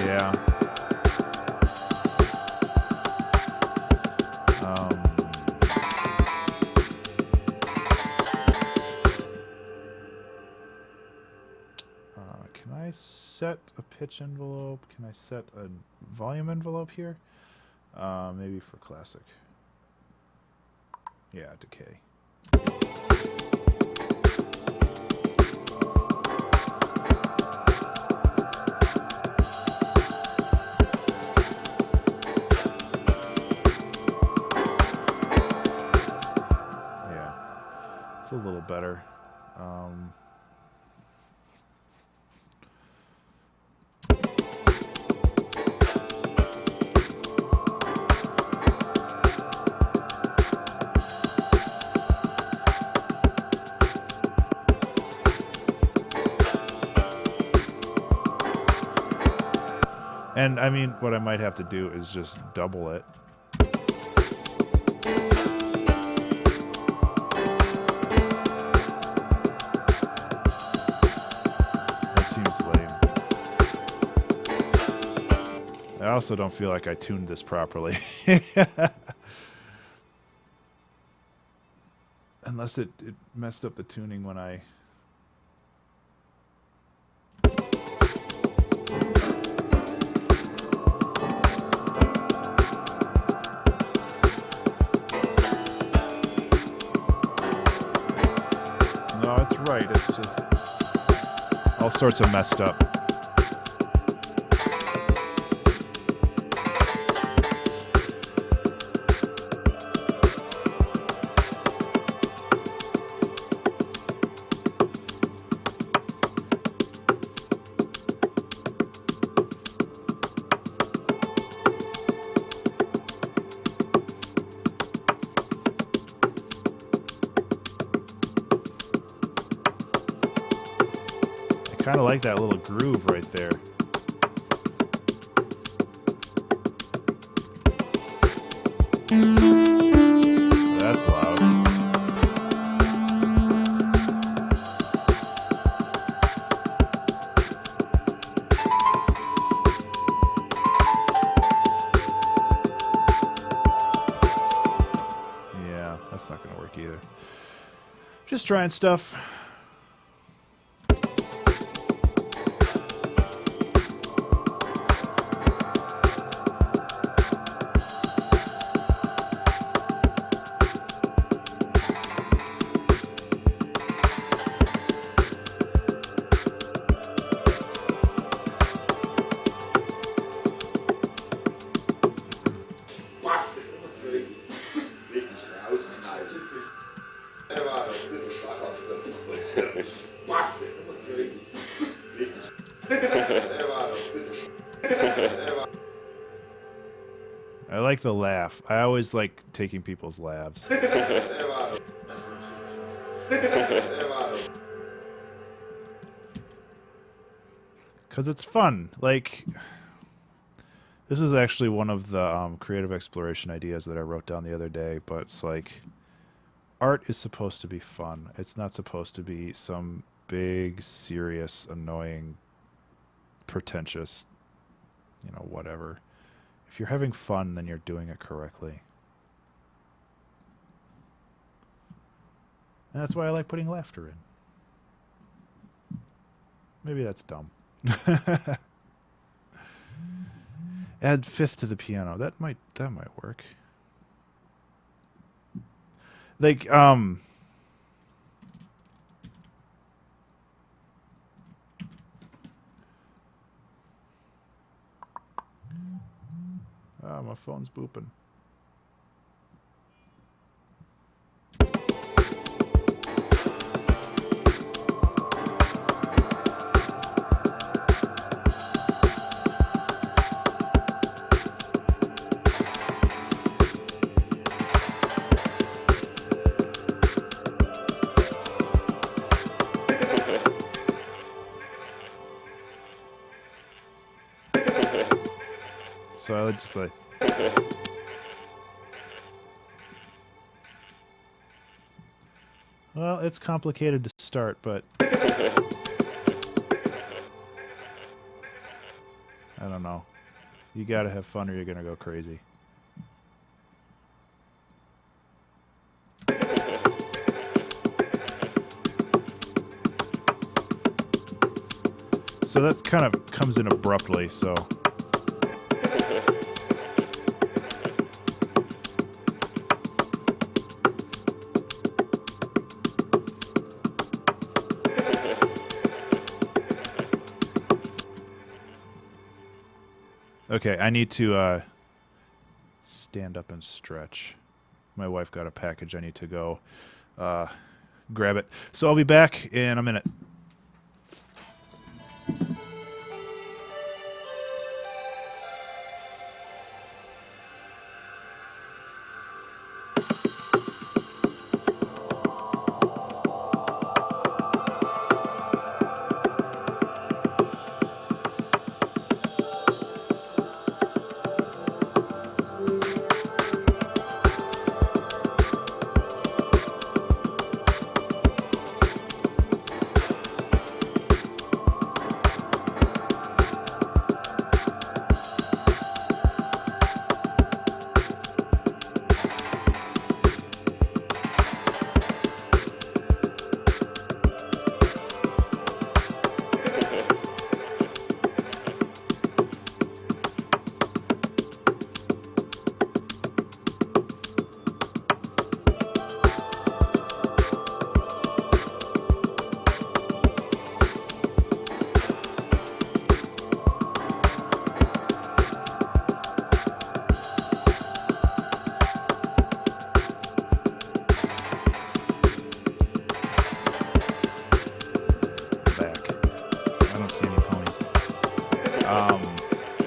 Yeah. Can I set a pitch envelope? Can I set a volume envelope here? Maybe for classic. Yeah, decay. Yeah, it's a little better. And I mean, what I might have to do is just double it. That seems lame. I also don't feel like I tuned this properly. Unless it messed up the tuning when I... No, it's right. It's just all sorts of messed up. Kind of like that little groove right there. That's loud. Yeah, that's not going to work either. Just trying stuff. Richtig rausknallt. Der war ein bisschen schwach auf der Baff! So richtig. Der war ein bisschen schwach. I like the laugh. I always like taking people's laughs. Der war Because it's fun. Like, This was actually one of the creative exploration ideas that I wrote down the other day, but it's like art is supposed to be fun. It's not supposed to be some big, serious, annoying, pretentious, whatever. If you're having fun, then you're doing it correctly. And that's why I like putting laughter in. Maybe that's dumb. Add fifth to the piano. That might work. Like oh, my phone's booping. So I just like. Well, it's complicated to start, but I don't know. You gotta have fun or you're gonna go crazy. So that kind of comes in abruptly, so. Okay, I need to stand up and stretch. My wife got a package. I need to go grab it. So I'll be back in a minute.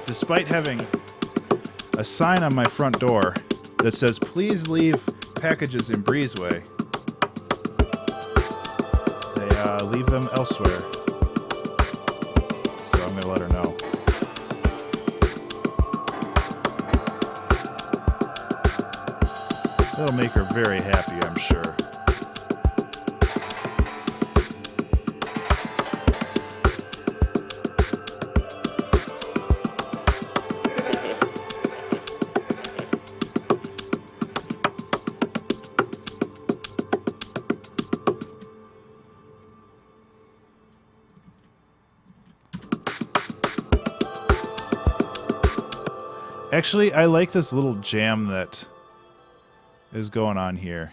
Despite having a sign on my front door that says, please leave packages in Breezeway, they leave them elsewhere. So I'm going to let her know. That'll make her very happy, I'm sure. Actually, I like this little jam that is going on here.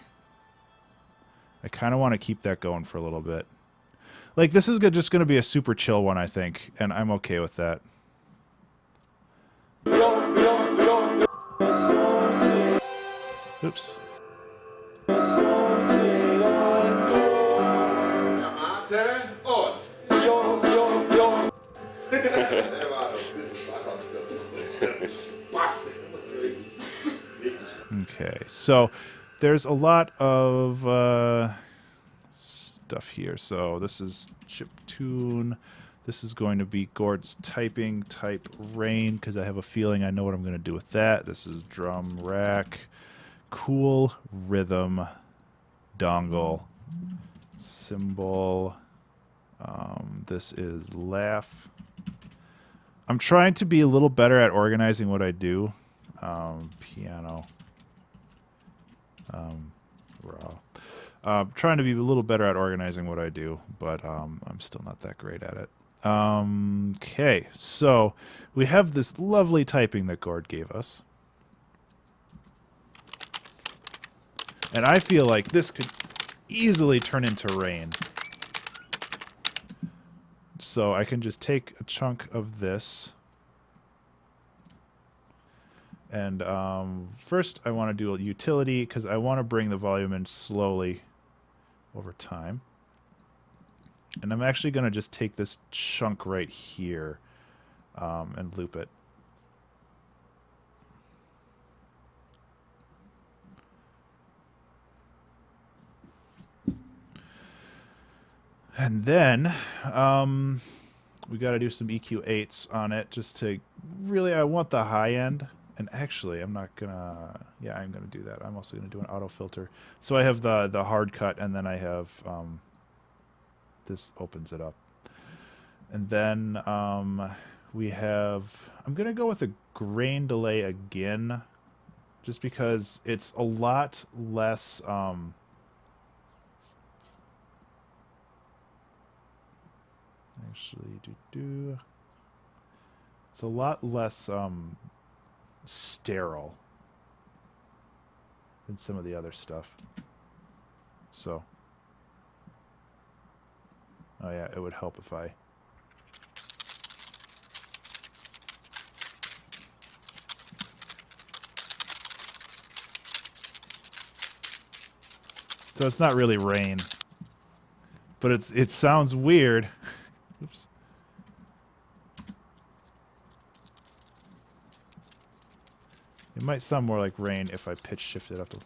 I kind of want to keep that going for a little bit. Like, this is just going to be a super chill one, I think, and I'm okay with that. Oops. Okay, so there's a lot of stuff here. So this is chiptune. This is going to be Gord's typing type rain because I have a feeling I know what I'm going to do with that. This is drum rack, cool rhythm, dongle, cymbal. This is laugh. I'm trying to be a little better at organizing what I do. Piano. Raw. Trying to be a little better at organizing what I do, but I'm still not that great at it. Okay, so we have this lovely typing that Gord gave us. And I feel like this could easily turn into rain. So I can just take a chunk of this. And first I want to do a utility because I want to bring the volume in slowly over time. And I'm actually going to just take this chunk right here and loop it. And then we got to do some EQ8s on it just to really, I want the high end. And actually, I'm not going to, yeah, I'm going to do that. I'm also going to do an auto filter. So I have the hard cut, and then I have, this opens it up. And then we have, I'm going to go with a grain delay again, just because it's a lot less, actually, it's a lot less sterile than some of the other stuff. So, oh yeah, it would help if I. So it's not really rain, but it sounds weird. Oops. It might sound more like rain if I pitch shift it up a.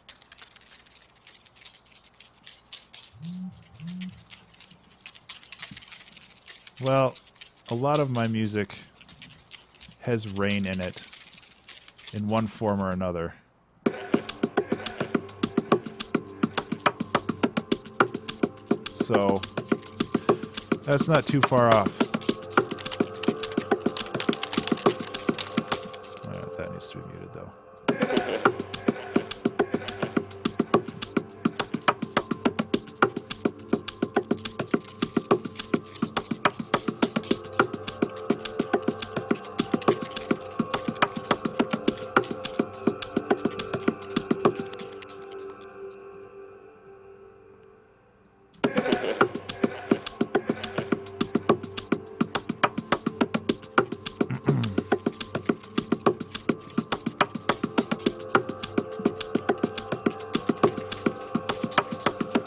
Well, a lot of my music has rain in it in one form or another. So that's not too far off. That needs to be muted though.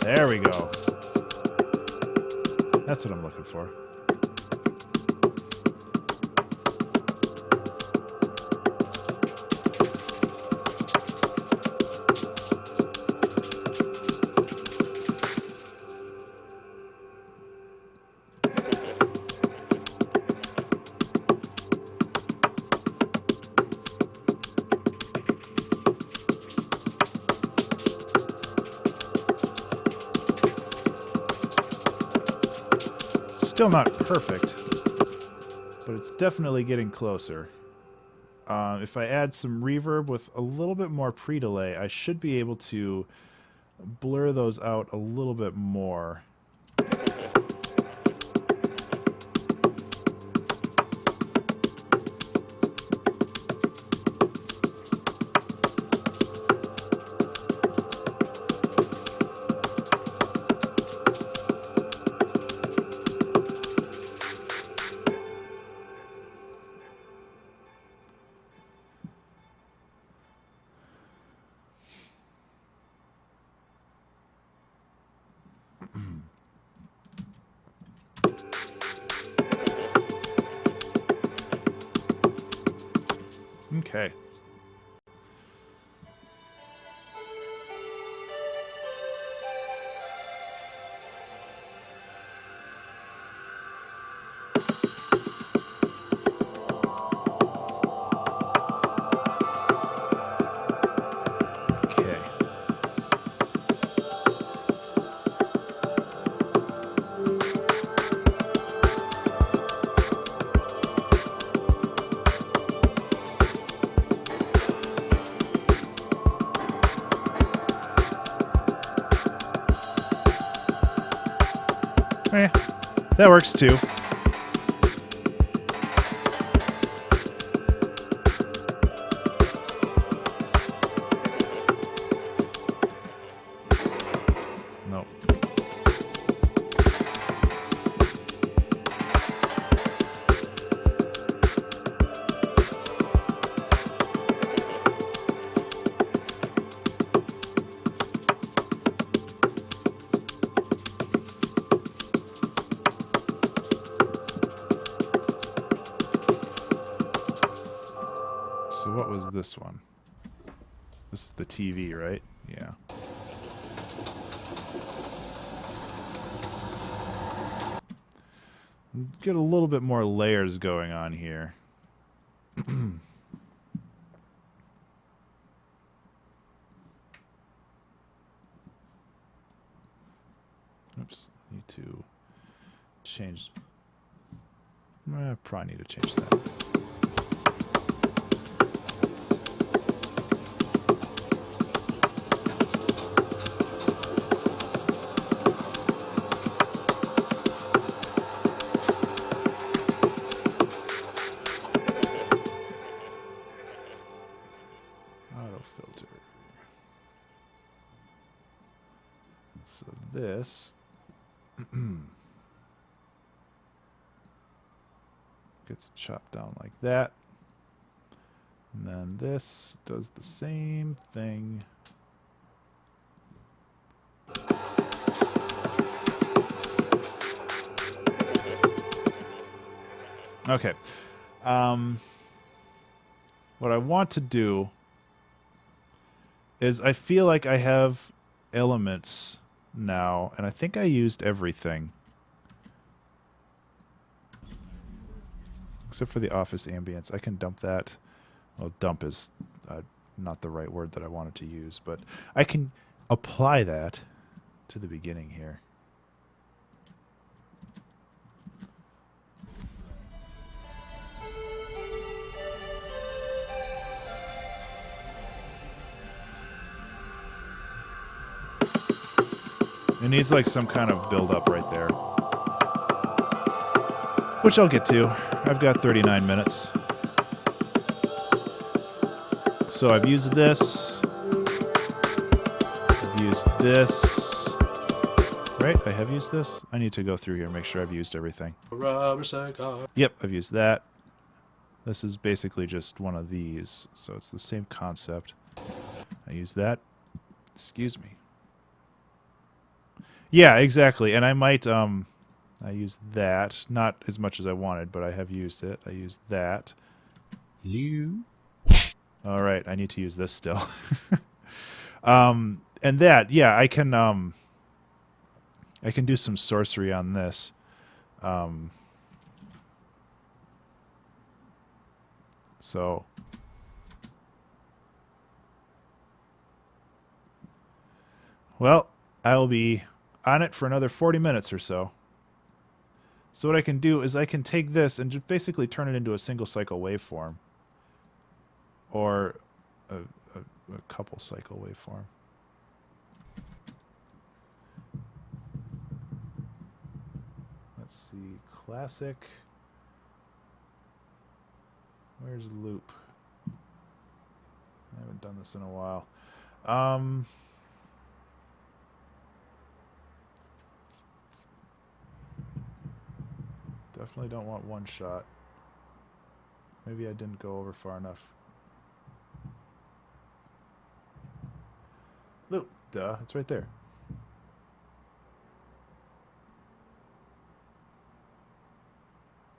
There we go. That's what I'm looking for. Still not perfect, but it's definitely getting closer. If I add some reverb with a little bit more pre-delay, I should be able to blur those out a little bit more. Okay. That works too. Nope. So what was this one? This is the TV, right? Yeah. Get a little bit more layers going on here. Oops, need to change. I probably need to change that. Auto filter. So this gets chopped down like that. And then this does the same thing. Okay. What I want to do is I feel like I have elements now, and I think I used everything. Except for the office ambience. I can dump that. Well, dump is not the right word that I wanted to use, but I can apply that to the beginning here. It needs like some kind of build up right there. Which I'll get to. I've got 39 minutes. So I've used this. I've used this. Right? I have used this? I need to go through here and make sure I've used everything. Rubber cigar. Yep, I've used that. This is basically just one of these, so it's the same concept. I use that. Excuse me. Yeah, exactly. And I might, I used that. Not as much as I wanted, but I have used it. I used that. All right, I need to use this still. And that, yeah, I can do some sorcery on this. So well, I'll be on it for another 40 minutes or so. So what I can do is I can take this and just basically turn it into a single cycle waveform. Or a couple cycle waveform. Let's see, classic. Where's loop? I haven't done this in a while. Definitely don't want one shot. Maybe I didn't go over far enough. Loop, duh, it's right there.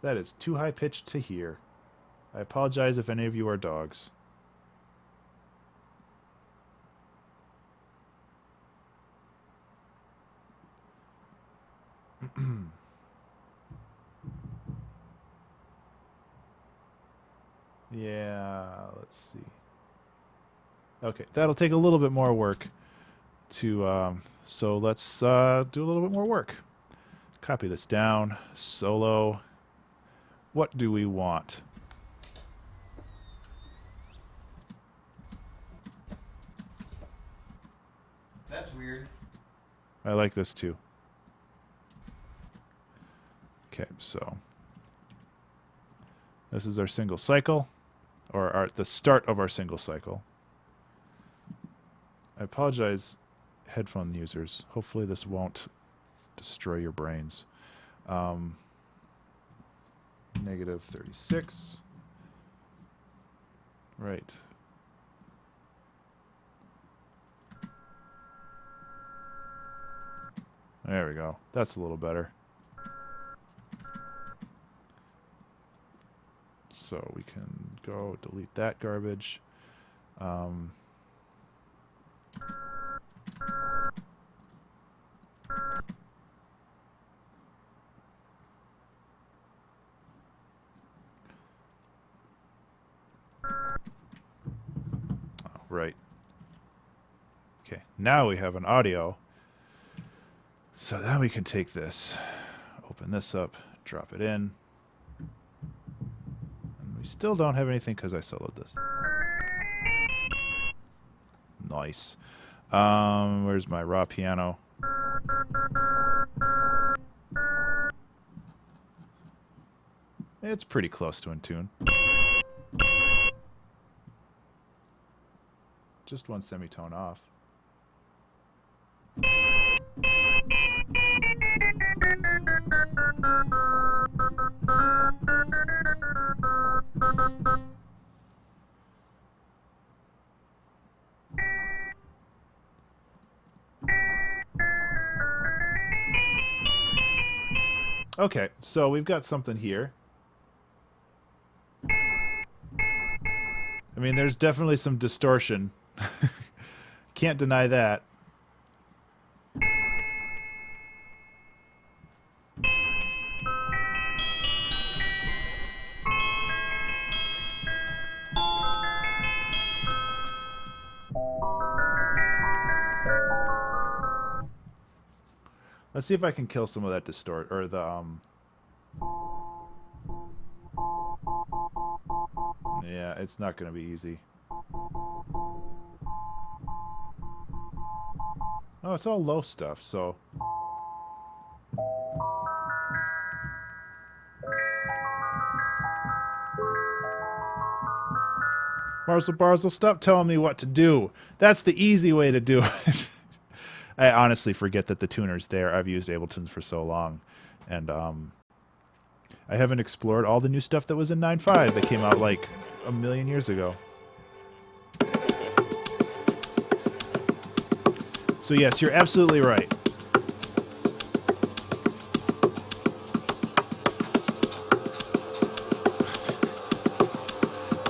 That is too high pitched to hear. I apologize if any of you are dogs. Yeah, let's see. Okay, that'll take a little bit more work to, so let's do a little bit more work. Copy this down. Solo. What do we want? That's weird. I like this too. Okay, so this is our single cycle, or the start of our single cycle. I apologize, headphone users. Hopefully this won't destroy your brains. Negative 36. Right. There we go. That's a little better. So we can go delete that garbage. Right. Okay, now we have an audio. So then we can take this, open this up, drop it in. And we still don't have anything because I soloed this. Nice. Where's my raw piano? It's pretty close to in tune. Just one semitone off. Okay, so we've got something here. I mean, there's definitely some distortion. Can't deny that. Let's see if I can kill some of that distort, or the, yeah, it's not going to be easy. Oh, it's all low stuff, so... Barzel, stop telling me what to do. That's the easy way to do it. I honestly forget that the tuner's there. I've used Ableton for so long. And I haven't explored all the new stuff that was in 9.5 that came out like a million years ago. So yes, you're absolutely right.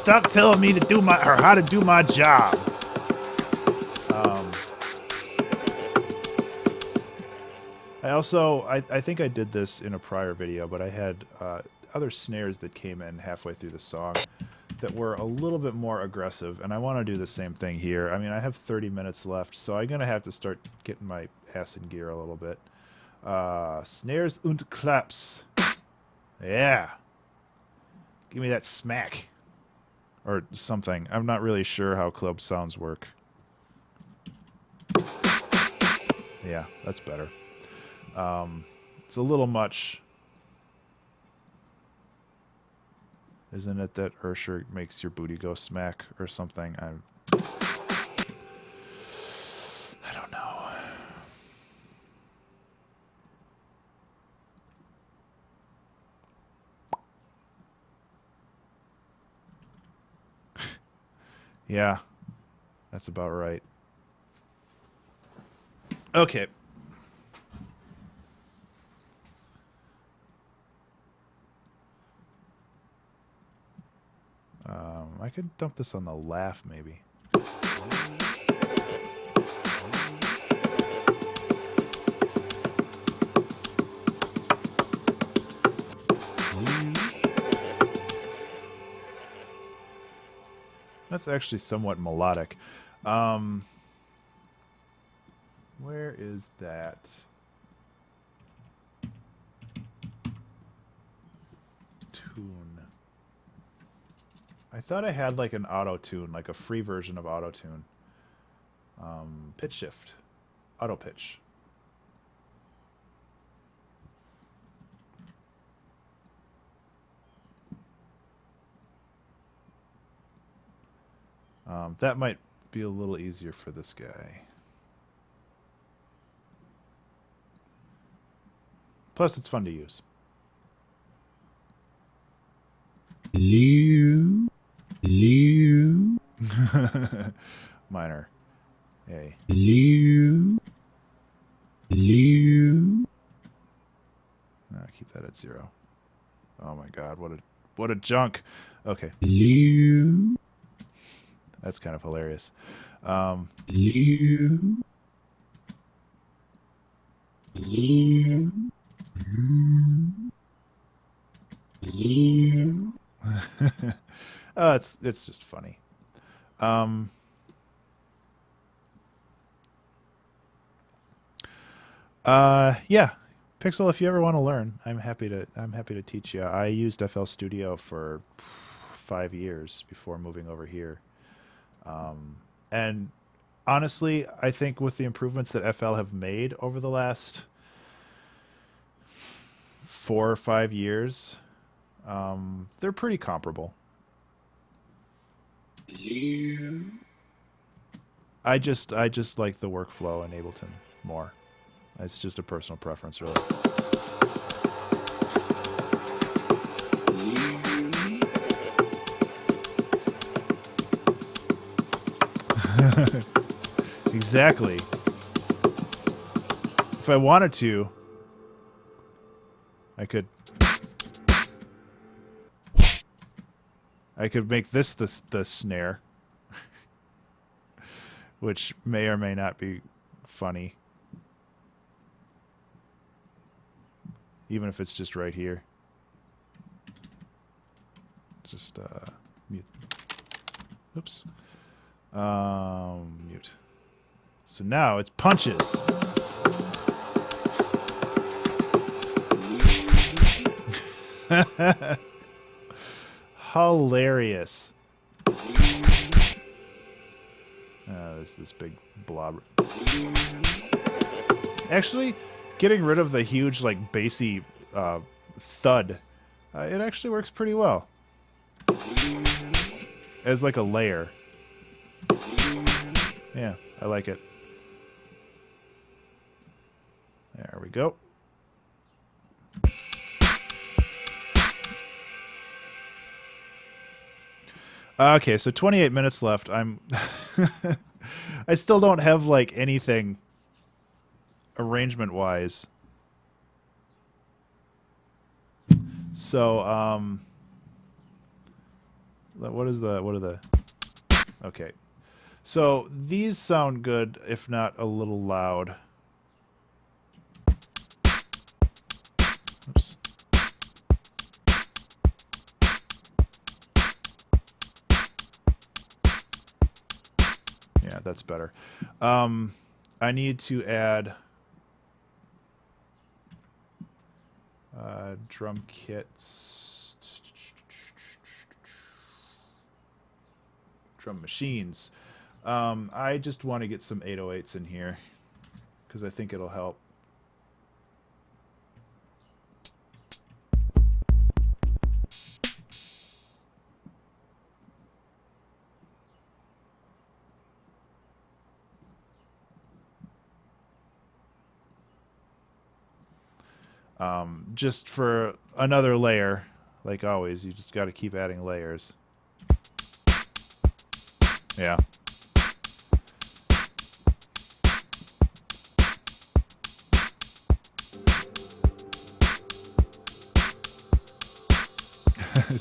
Stop telling me to do my, or how to do my job. I think I did this in a prior video, but I had other snares that came in halfway through the song that were a little bit more aggressive, and I want to do the same thing here. I mean, I have 30 minutes left, so I'm going to have to start getting my ass in gear a little bit. Snares und claps. Yeah. Give me that smack. Or something. I'm not really sure how club sounds work. Yeah, that's better. It's a little much. Isn't it that Ursher makes your booty go smack or something? I don't know. Yeah, that's about right. Okay. I could dump this on the laugh, maybe. That's actually somewhat melodic. Where is that? Tune. I thought I had like an auto tune, like a free version of auto tune. Pitch shift, auto pitch. That might be a little easier for this guy. Plus, it's fun to use. Minor. A. Keep that at 0. Oh my god, what a junk. Okay. That's kind of hilarious. It's just funny. Yeah. Pixel, if you ever want to learn, I'm happy to teach you. I used FL Studio for 5 years before moving over here. And honestly, I think with the improvements that FL have made over the last 4 or 5 years, they're pretty comparable. I just like the workflow in Ableton more. It's just a personal preference, really. Exactly. If I wanted to, I could make this the snare, which may or may not be funny, even if it's just right here. Just mute. Oops. Mute. So now it's punches. Hilarious. There's this big blob. Actually, getting rid of the huge, like, bassy thud, it actually works pretty well. As like a layer. Yeah, I like it. There we go. Okay, so 28 minutes left. I'm I still don't have like anything arrangement wise. So what are the okay. So these sound good, if not a little loud. Oops. Yeah, that's better. I need to add drum kits, drum machines. I just want to get some 808s in here because I think it'll help. Just for another layer, like always, you just got to keep adding layers. Yeah.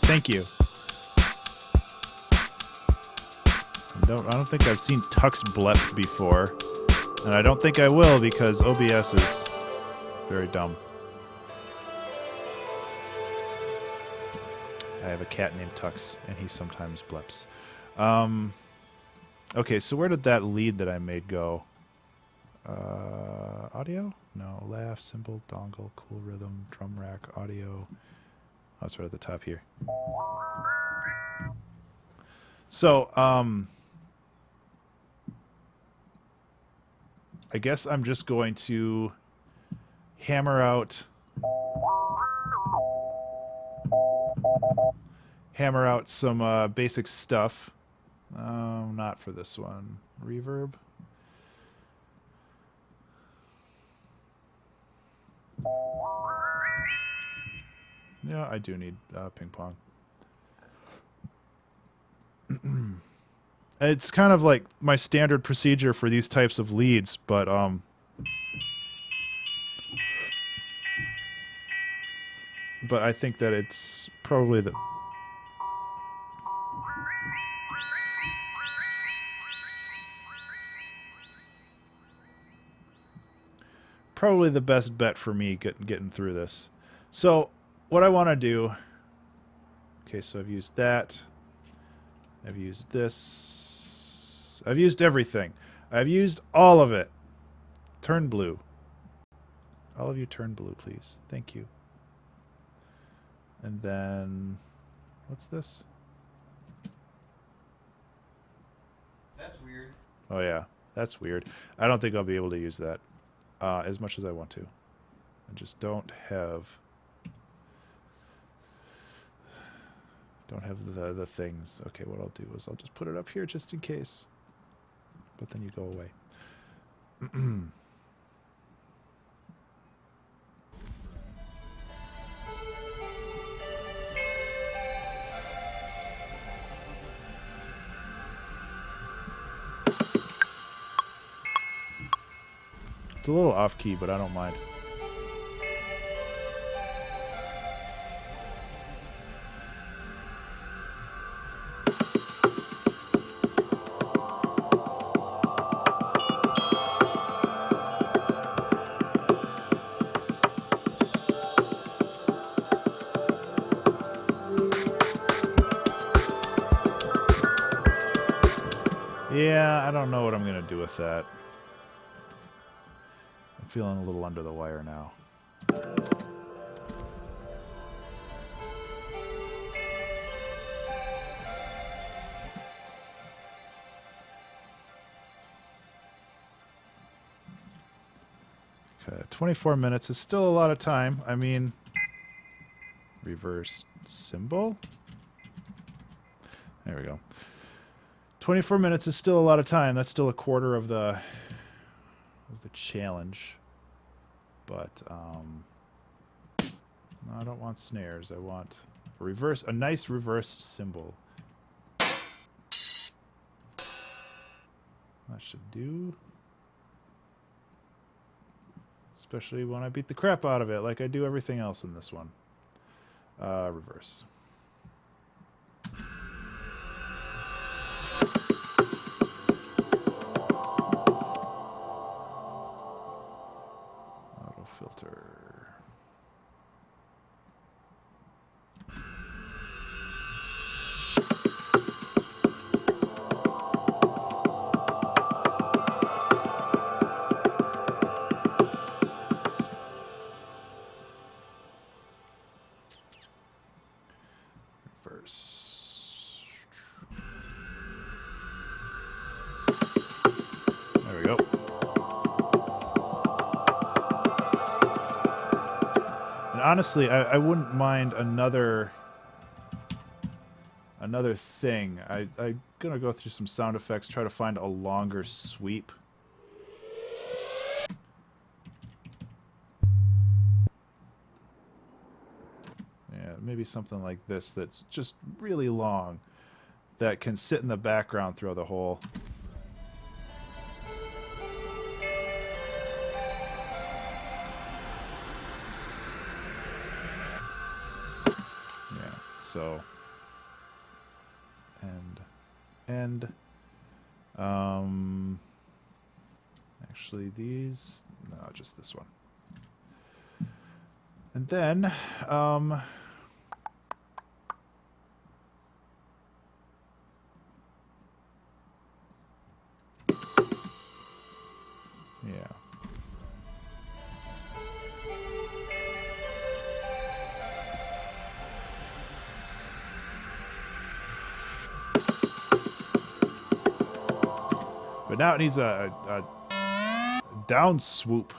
Thank you. I don't think I've seen Tux blep before, and I don't think I will because OBS is very dumb. I have a cat named Tux, and he sometimes bleps. Okay, so where did that lead that I made go? Audio? No. Laugh, cymbal, dongle, cool rhythm, drum rack, audio. Oh, it's right at the top here. So, I guess I'm just going to hammer out some basic stuff. Not for this one. Reverb. Yeah, I do need ping pong. It's kind of like my standard procedure for these types of leads, but I think that it's probably the best bet for me getting through this. So what I want to do, okay, so I've used that, I've used this, I've used everything, I've used all of it. Turn blue. All of you turn blue, please. Thank you. And then what's this? That's weird. Oh yeah, that's weird. I don't think I'll be able to use that as much as I want to. I just don't have the things. Okay, what I'll do is I'll just put it up here just in case. But then you go away. It's a little off key, but I don't mind. Yeah, I don't know what I'm going to do with that. I'm feeling a little under the wire now. Okay, 24 minutes is still a lot of time. I mean, reverse symbol. There we go. 24 minutes is still a lot of time. That's still a quarter of the challenge. But no, I don't want snares. I want a nice reversed symbol. That should do. Especially when I beat the crap out of it, like I do everything else in this one. Reverse. Auto filter. There we go. And honestly, I wouldn't mind another thing. I'm gonna go through some sound effects, try to find a longer sweep. Yeah, maybe something like this that's just really long, that can sit in the background through the whole. Yeah, so and actually these, no, just this one. And then yeah. But now it needs a down swoop.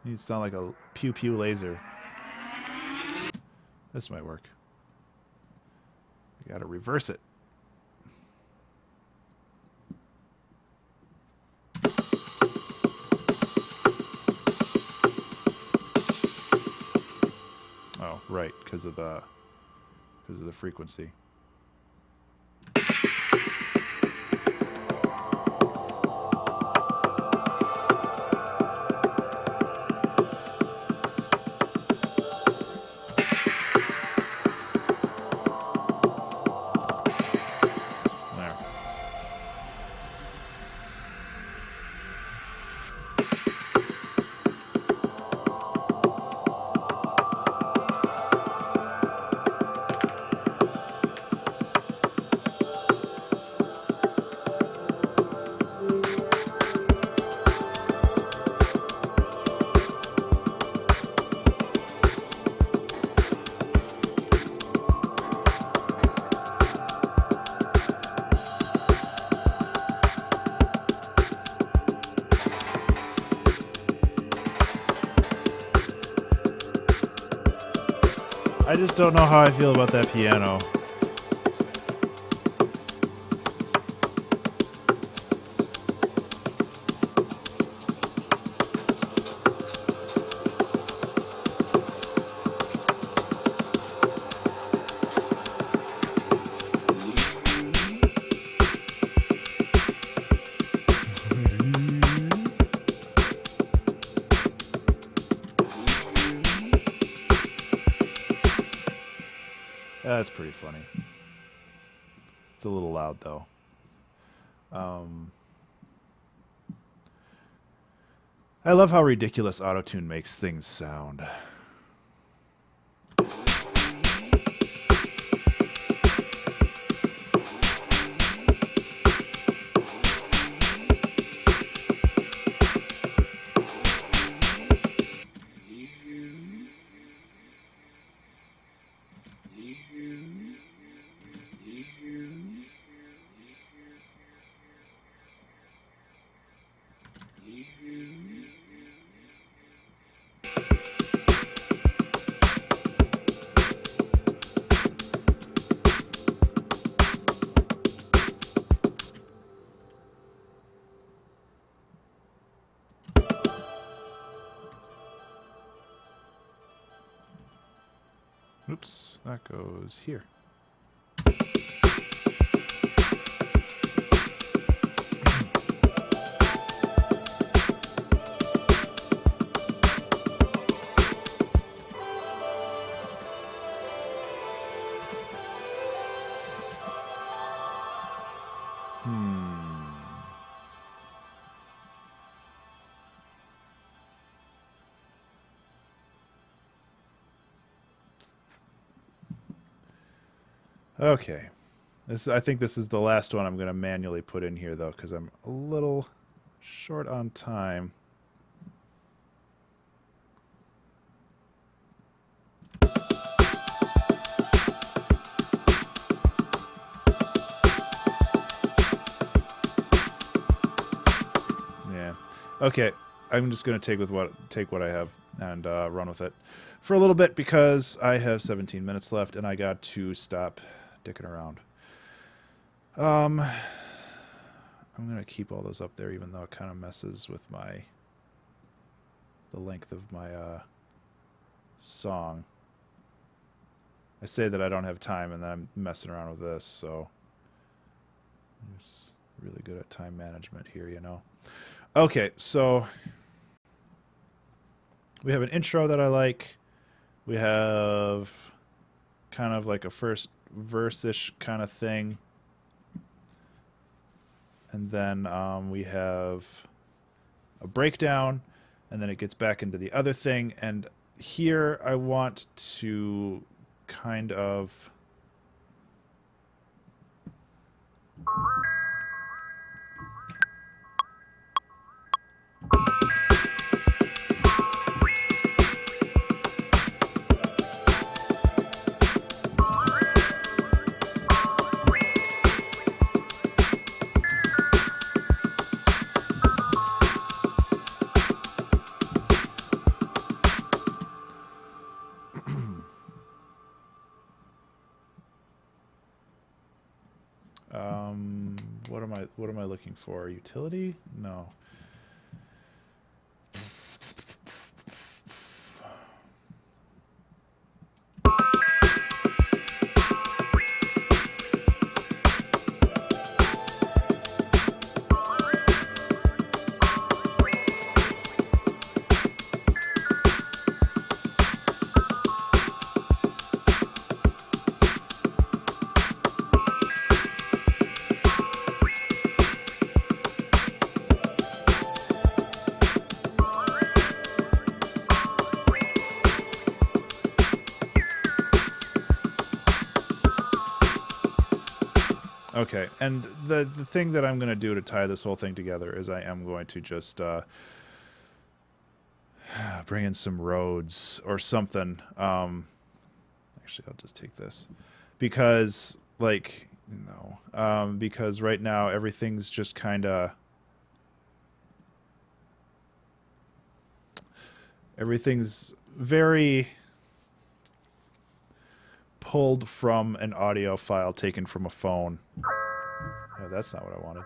You sound like a pew pew laser. This might work. You gotta reverse it. Oh, right, because of the frequency. There. I just don't know how I feel about that piano. That's pretty funny. It's a little loud, though. I love how ridiculous autotune makes things sound. Oops, that goes here. Okay. I think this is the last one I'm going to manually put in here, though, because I'm a little short on time. Yeah. Okay. I'm just going to take what I have and run with it for a little bit because I have 17 minutes left and I got to stop dicking around. I'm gonna keep all those up there, even though it kind of messes with the length of my song. I say that I don't have time, and then I'm messing around with this, so I'm just really good at time management here, you know. Okay, so we have an intro that I like. We have kind of like a first verse-ish kind of thing. And then we have a breakdown, and then it gets back into the other thing. And here I want to kind of... What am I looking for? Utility? No. Okay, and the thing that I'm going to do to tie this whole thing together is I am going to just bring in some roads or something. Actually, I'll just take this. Because, like, no. Because right now everything's just kind of... Everything's very... pulled from an audio file taken from a phone. No, that's not what I wanted.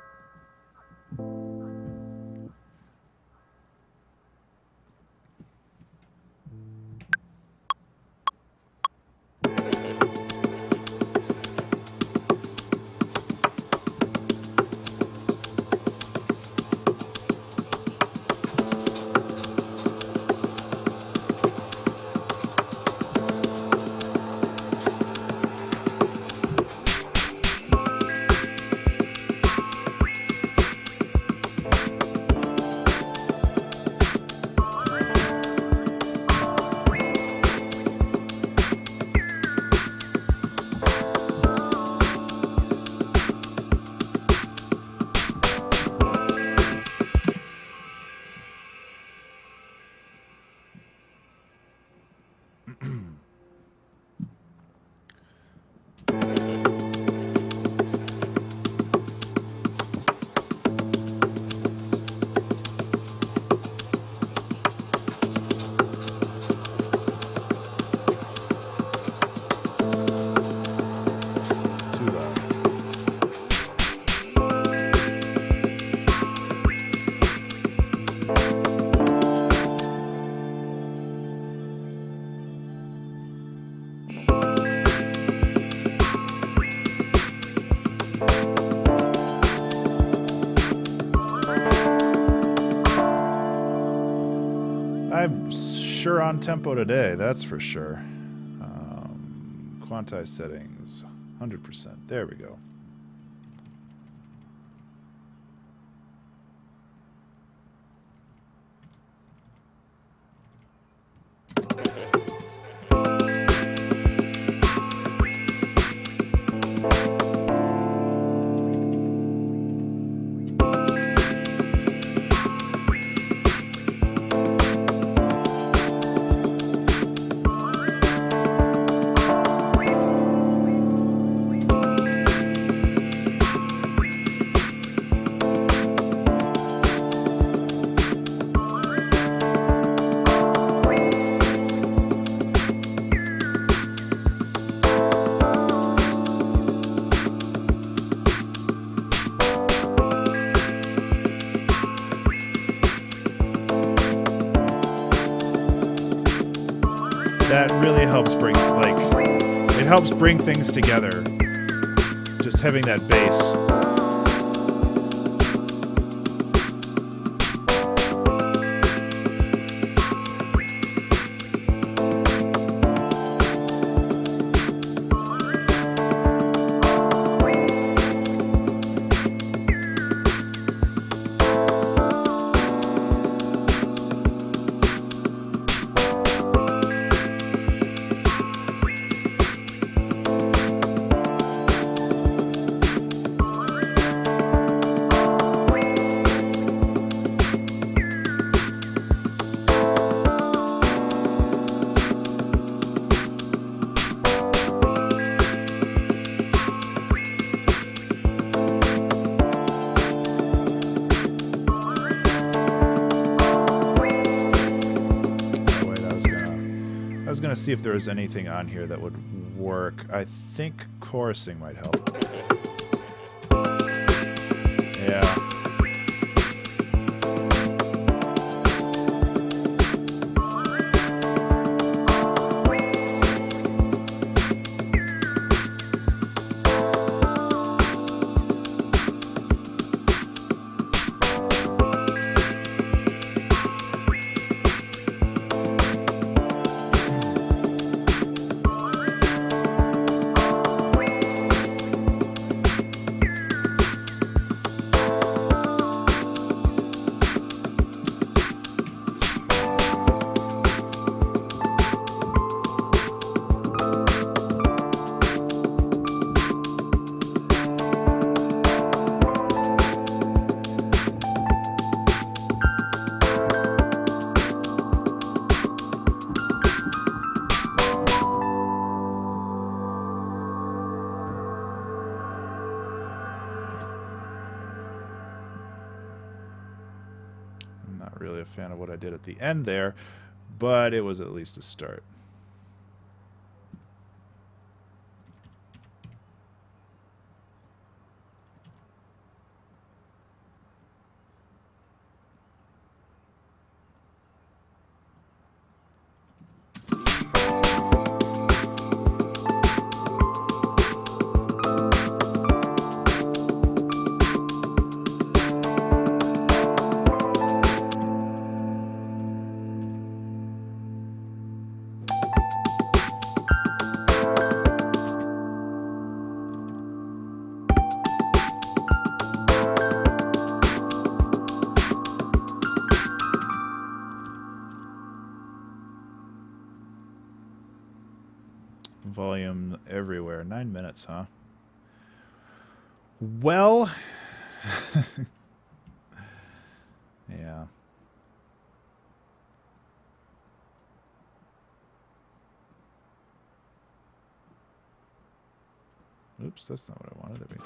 I'm sure on tempo today, that's for sure. Quantize settings, 100%. There we go. That really helps bring, like, it helps bring things together. Just having that bass. See if there was anything on here that would work. I think chorusing might help. Not really a fan of what I did at the end there, but it was at least a start. Volume everywhere. 9 minutes, huh? Well, yeah. Oops, that's not what I wanted to be.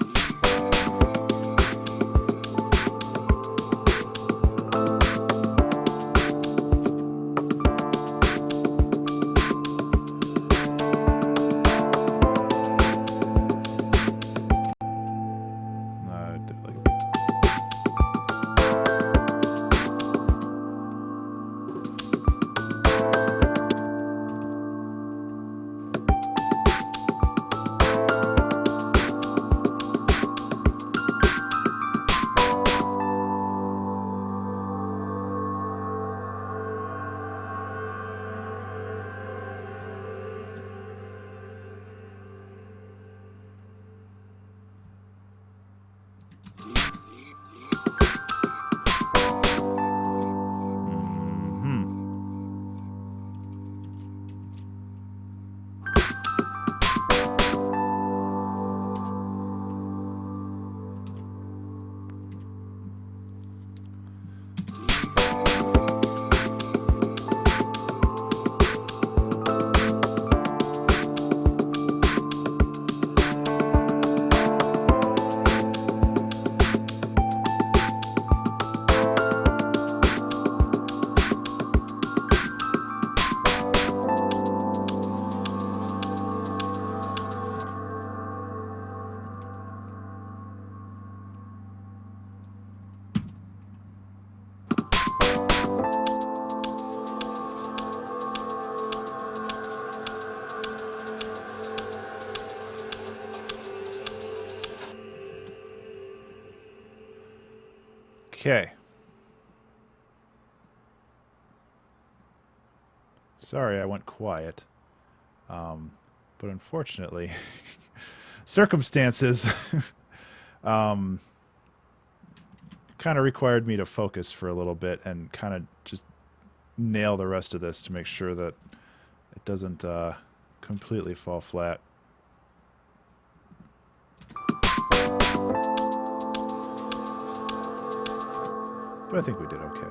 Okay. Sorry I went quiet. But unfortunately, circumstances kind of required me to focus for a little bit and kind of just nail the rest of this to make sure that it doesn't completely fall flat. But I think we did okay.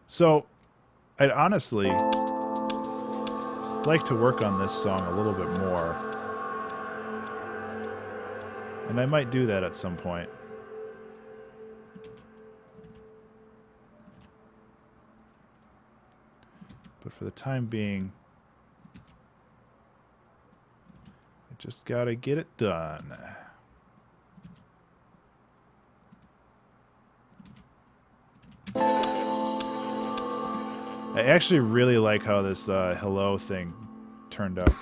So, I'd honestly like to work on this song a little bit more. And I might do that at some point. But for the time being, I just gotta get it done. I actually really like how this hello thing turned out.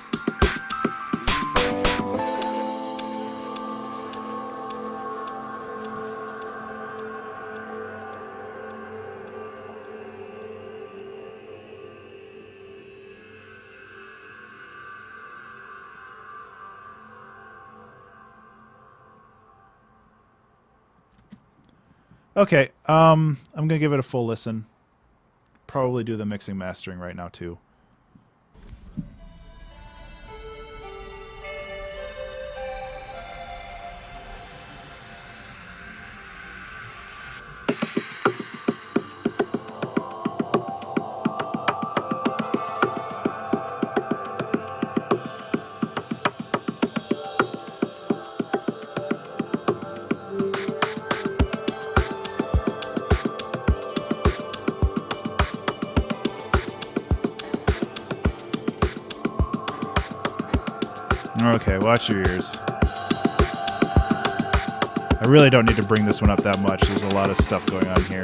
Okay, I'm gonna give it a full listen. Probably do the mixing mastering right now too. Okay, watch your ears. I really don't need to bring this one up that much. There's a lot of stuff going on here.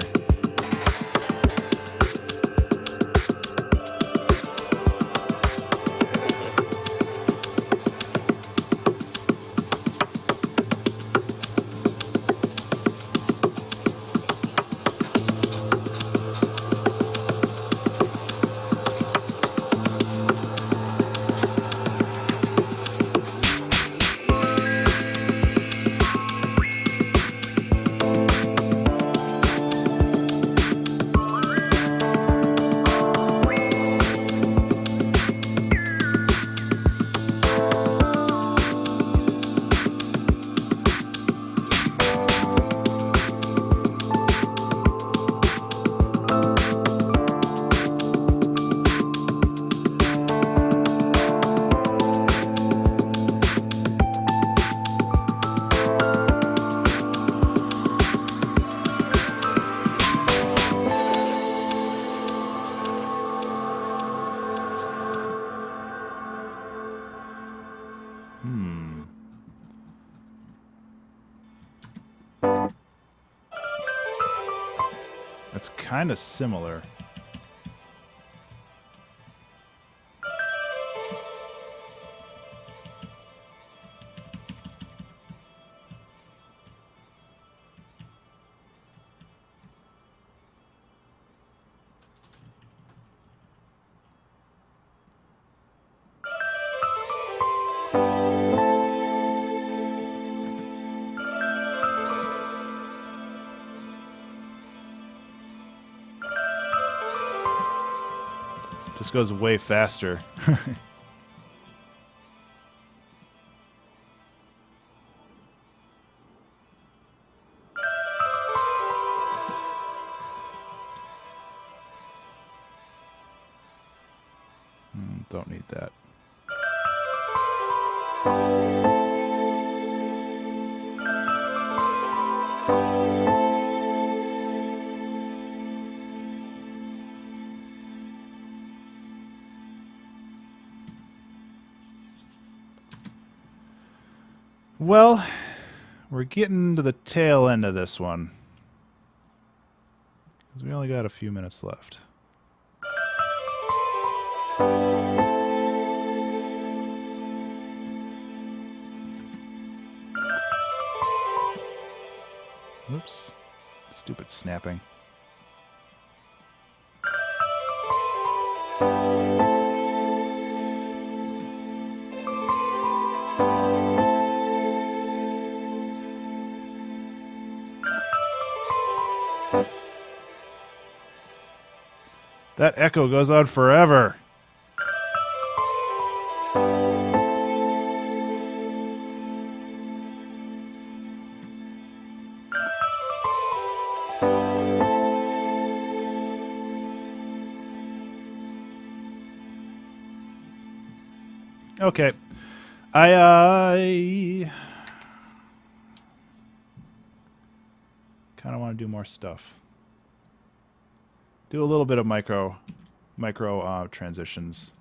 That's kind of similar. This goes way faster. Don't need that. Well, we're getting to the tail end of this one. Because we only got a few minutes left. Oops. Stupid snapping. That echo goes on forever. Okay. I kind of want to do more stuff. Do a little bit of micro transitions.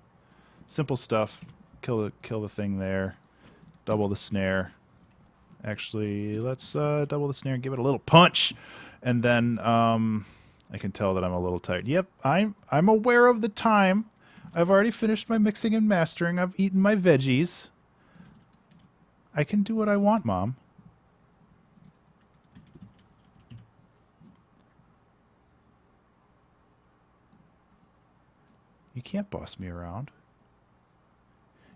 Simple stuff. Kill the thing there. Double the snare. Actually, let's double the snare and give it a little punch. And then I can tell that I'm a little tired. Yep, I'm aware of the time. I've already finished my mixing and mastering. I've eaten my veggies. I can do what I want, Mom. You can't boss me around.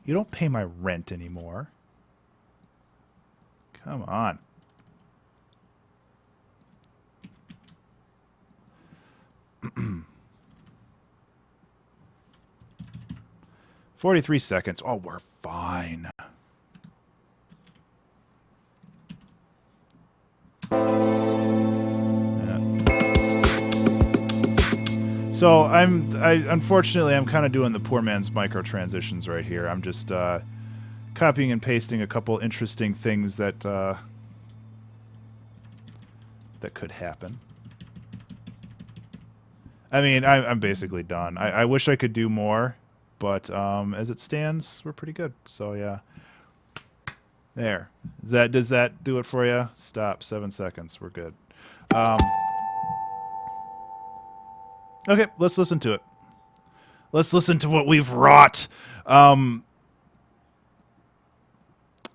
You don't pay my rent anymore. Come on. $43. Oh, we're fine. So unfortunately I'm kind of doing the poor man's micro transitions right here. I'm just copying and pasting a couple interesting things that that could happen. I mean, I'm basically done. I wish I could do more, but as it stands, we're pretty good. So yeah, There. Does that do it for you? Stop. 7 seconds. We're good. Okay, let's listen to it. Let's listen to what we've wrought. And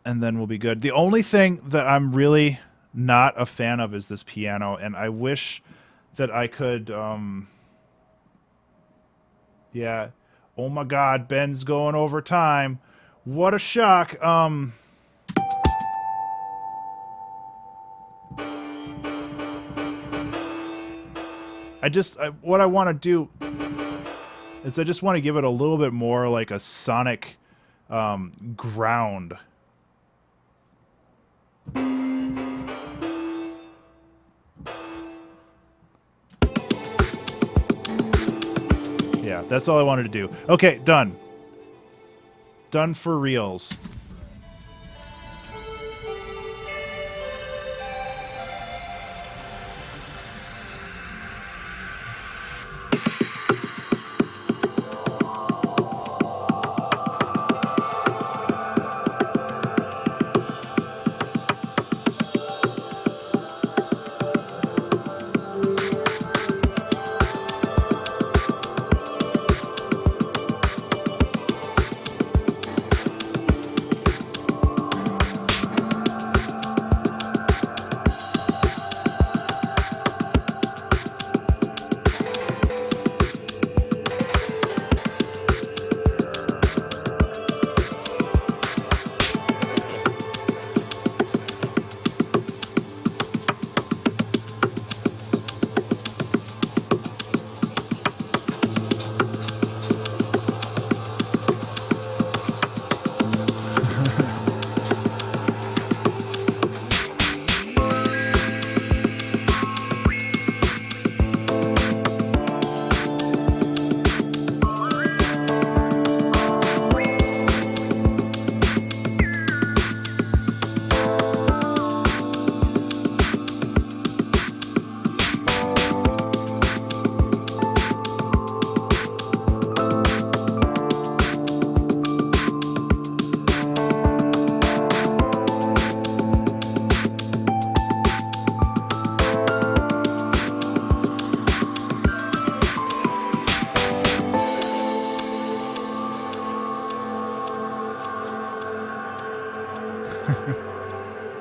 then we'll be good. The only thing that I'm really not a fan of is this piano, and I wish that I could yeah. Oh my god, Ben's going over time. What a shock. What I want to do is I just want to give it a little bit more like a sonic ground. Yeah, that's all I wanted to do. Okay, done. Done for reals.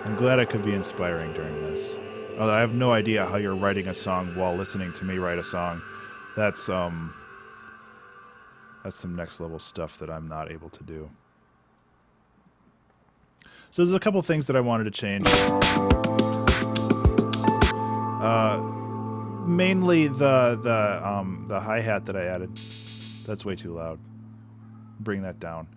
I'm glad I could be inspiring during this. Although I have no idea how you're writing a song while listening to me write a song. That's some next level stuff that I'm not able to do. So there's a couple things that I wanted to change. Mainly the hi-hat that I added. That's way too loud. Bring that down.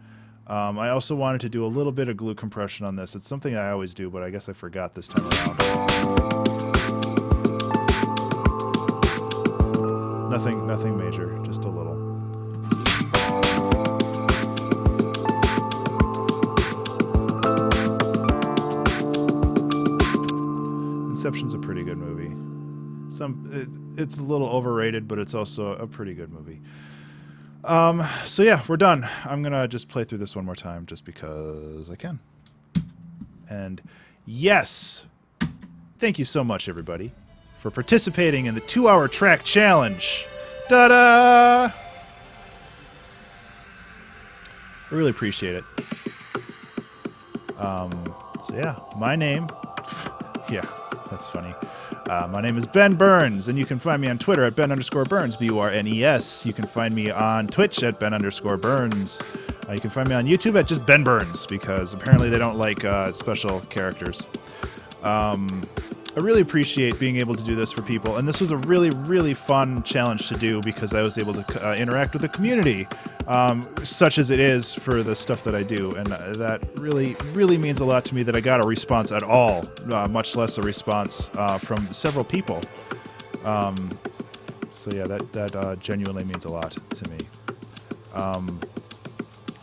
I also wanted to do a little bit of glue compression on this. It's something I always do, but I guess I forgot this time around. Nothing major, just a little. Inception's a pretty good movie. It's a little overrated, but it's also a pretty good movie. So yeah, we're done. I'm gonna just play through this one more time just because I can. And yes, thank you so much, everybody, for participating in the 2-hour track challenge. Ta-da! I really appreciate it. So yeah, my name... yeah, that's funny. My name is Ben Burns, and you can find me on Twitter at Ben_Burns, B-U-R-N-E-S. You can find me on Twitch at Ben_Burns. You can find me on YouTube at just Ben Burns, because apparently they don't like special characters. I really appreciate being able to do this for people, and this was a really, really fun challenge to do because I was able to interact with the community, such as it is for the stuff that I do, and that really, really means a lot to me that I got a response at all, much less a response from several people. So yeah, that genuinely means a lot to me.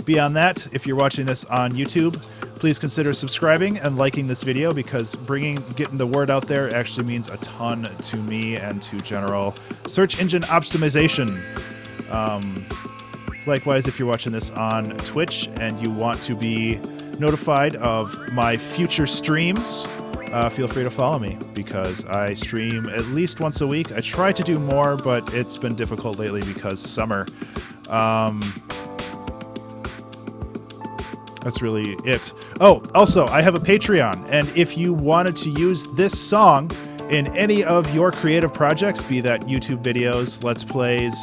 Beyond that, if you're watching this on YouTube, please consider subscribing and liking this video because getting the word out there actually means a ton to me and to general search engine optimization. Likewise, if you're watching this on Twitch and you want to be notified of my future streams, feel free to follow me because I stream at least once a week. I try to do more, but it's been difficult lately because summer. That's really it. Oh, also, I have a Patreon, and if you wanted to use this song in any of your creative projects, be that YouTube videos, Let's Plays,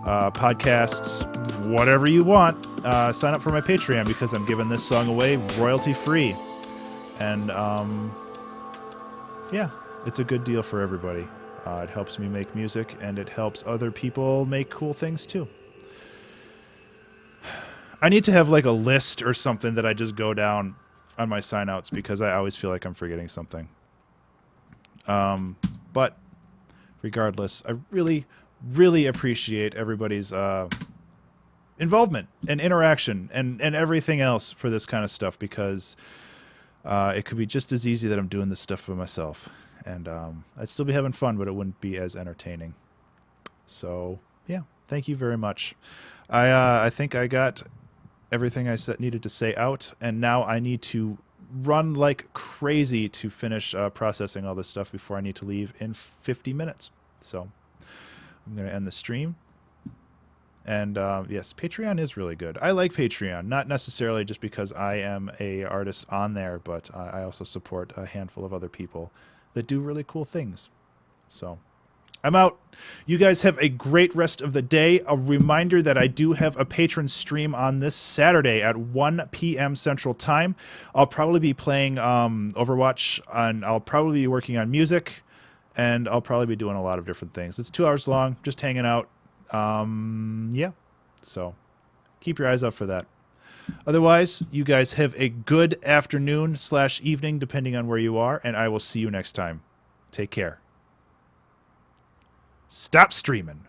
podcasts, whatever you want, sign up for my Patreon because I'm giving this song away royalty-free. And, yeah, it's a good deal for everybody. It helps me make music, and it helps other people make cool things, too. I need to have, like, a list or something that I just go down on my sign-outs because I always feel like I'm forgetting something. But regardless, I really, really appreciate everybody's involvement and interaction and everything else for this kind of stuff because it could be just as easy that I'm doing this stuff by myself. And I'd still be having fun, but it wouldn't be as entertaining. So, yeah, thank you very much. I think I got everything I needed to say out, and now I need to run like crazy to finish processing all this stuff before I need to leave in 50 minutes. So I'm going to end the stream. And yes, Patreon is really good. I like Patreon, not necessarily just because I am a artist on there, but I also support a handful of other people that do really cool things. So I'm out. You guys have a great rest of the day. A reminder that I do have a patron stream on this Saturday at 1 p.m. Central Time. I'll probably be playing Overwatch, and I'll probably be working on music, and I'll probably be doing a lot of different things. It's 2 hours long, just hanging out. Yeah. So keep your eyes out for that. Otherwise, you guys have a good afternoon/evening, depending on where you are, and I will see you next time. Take care. Stop streaming.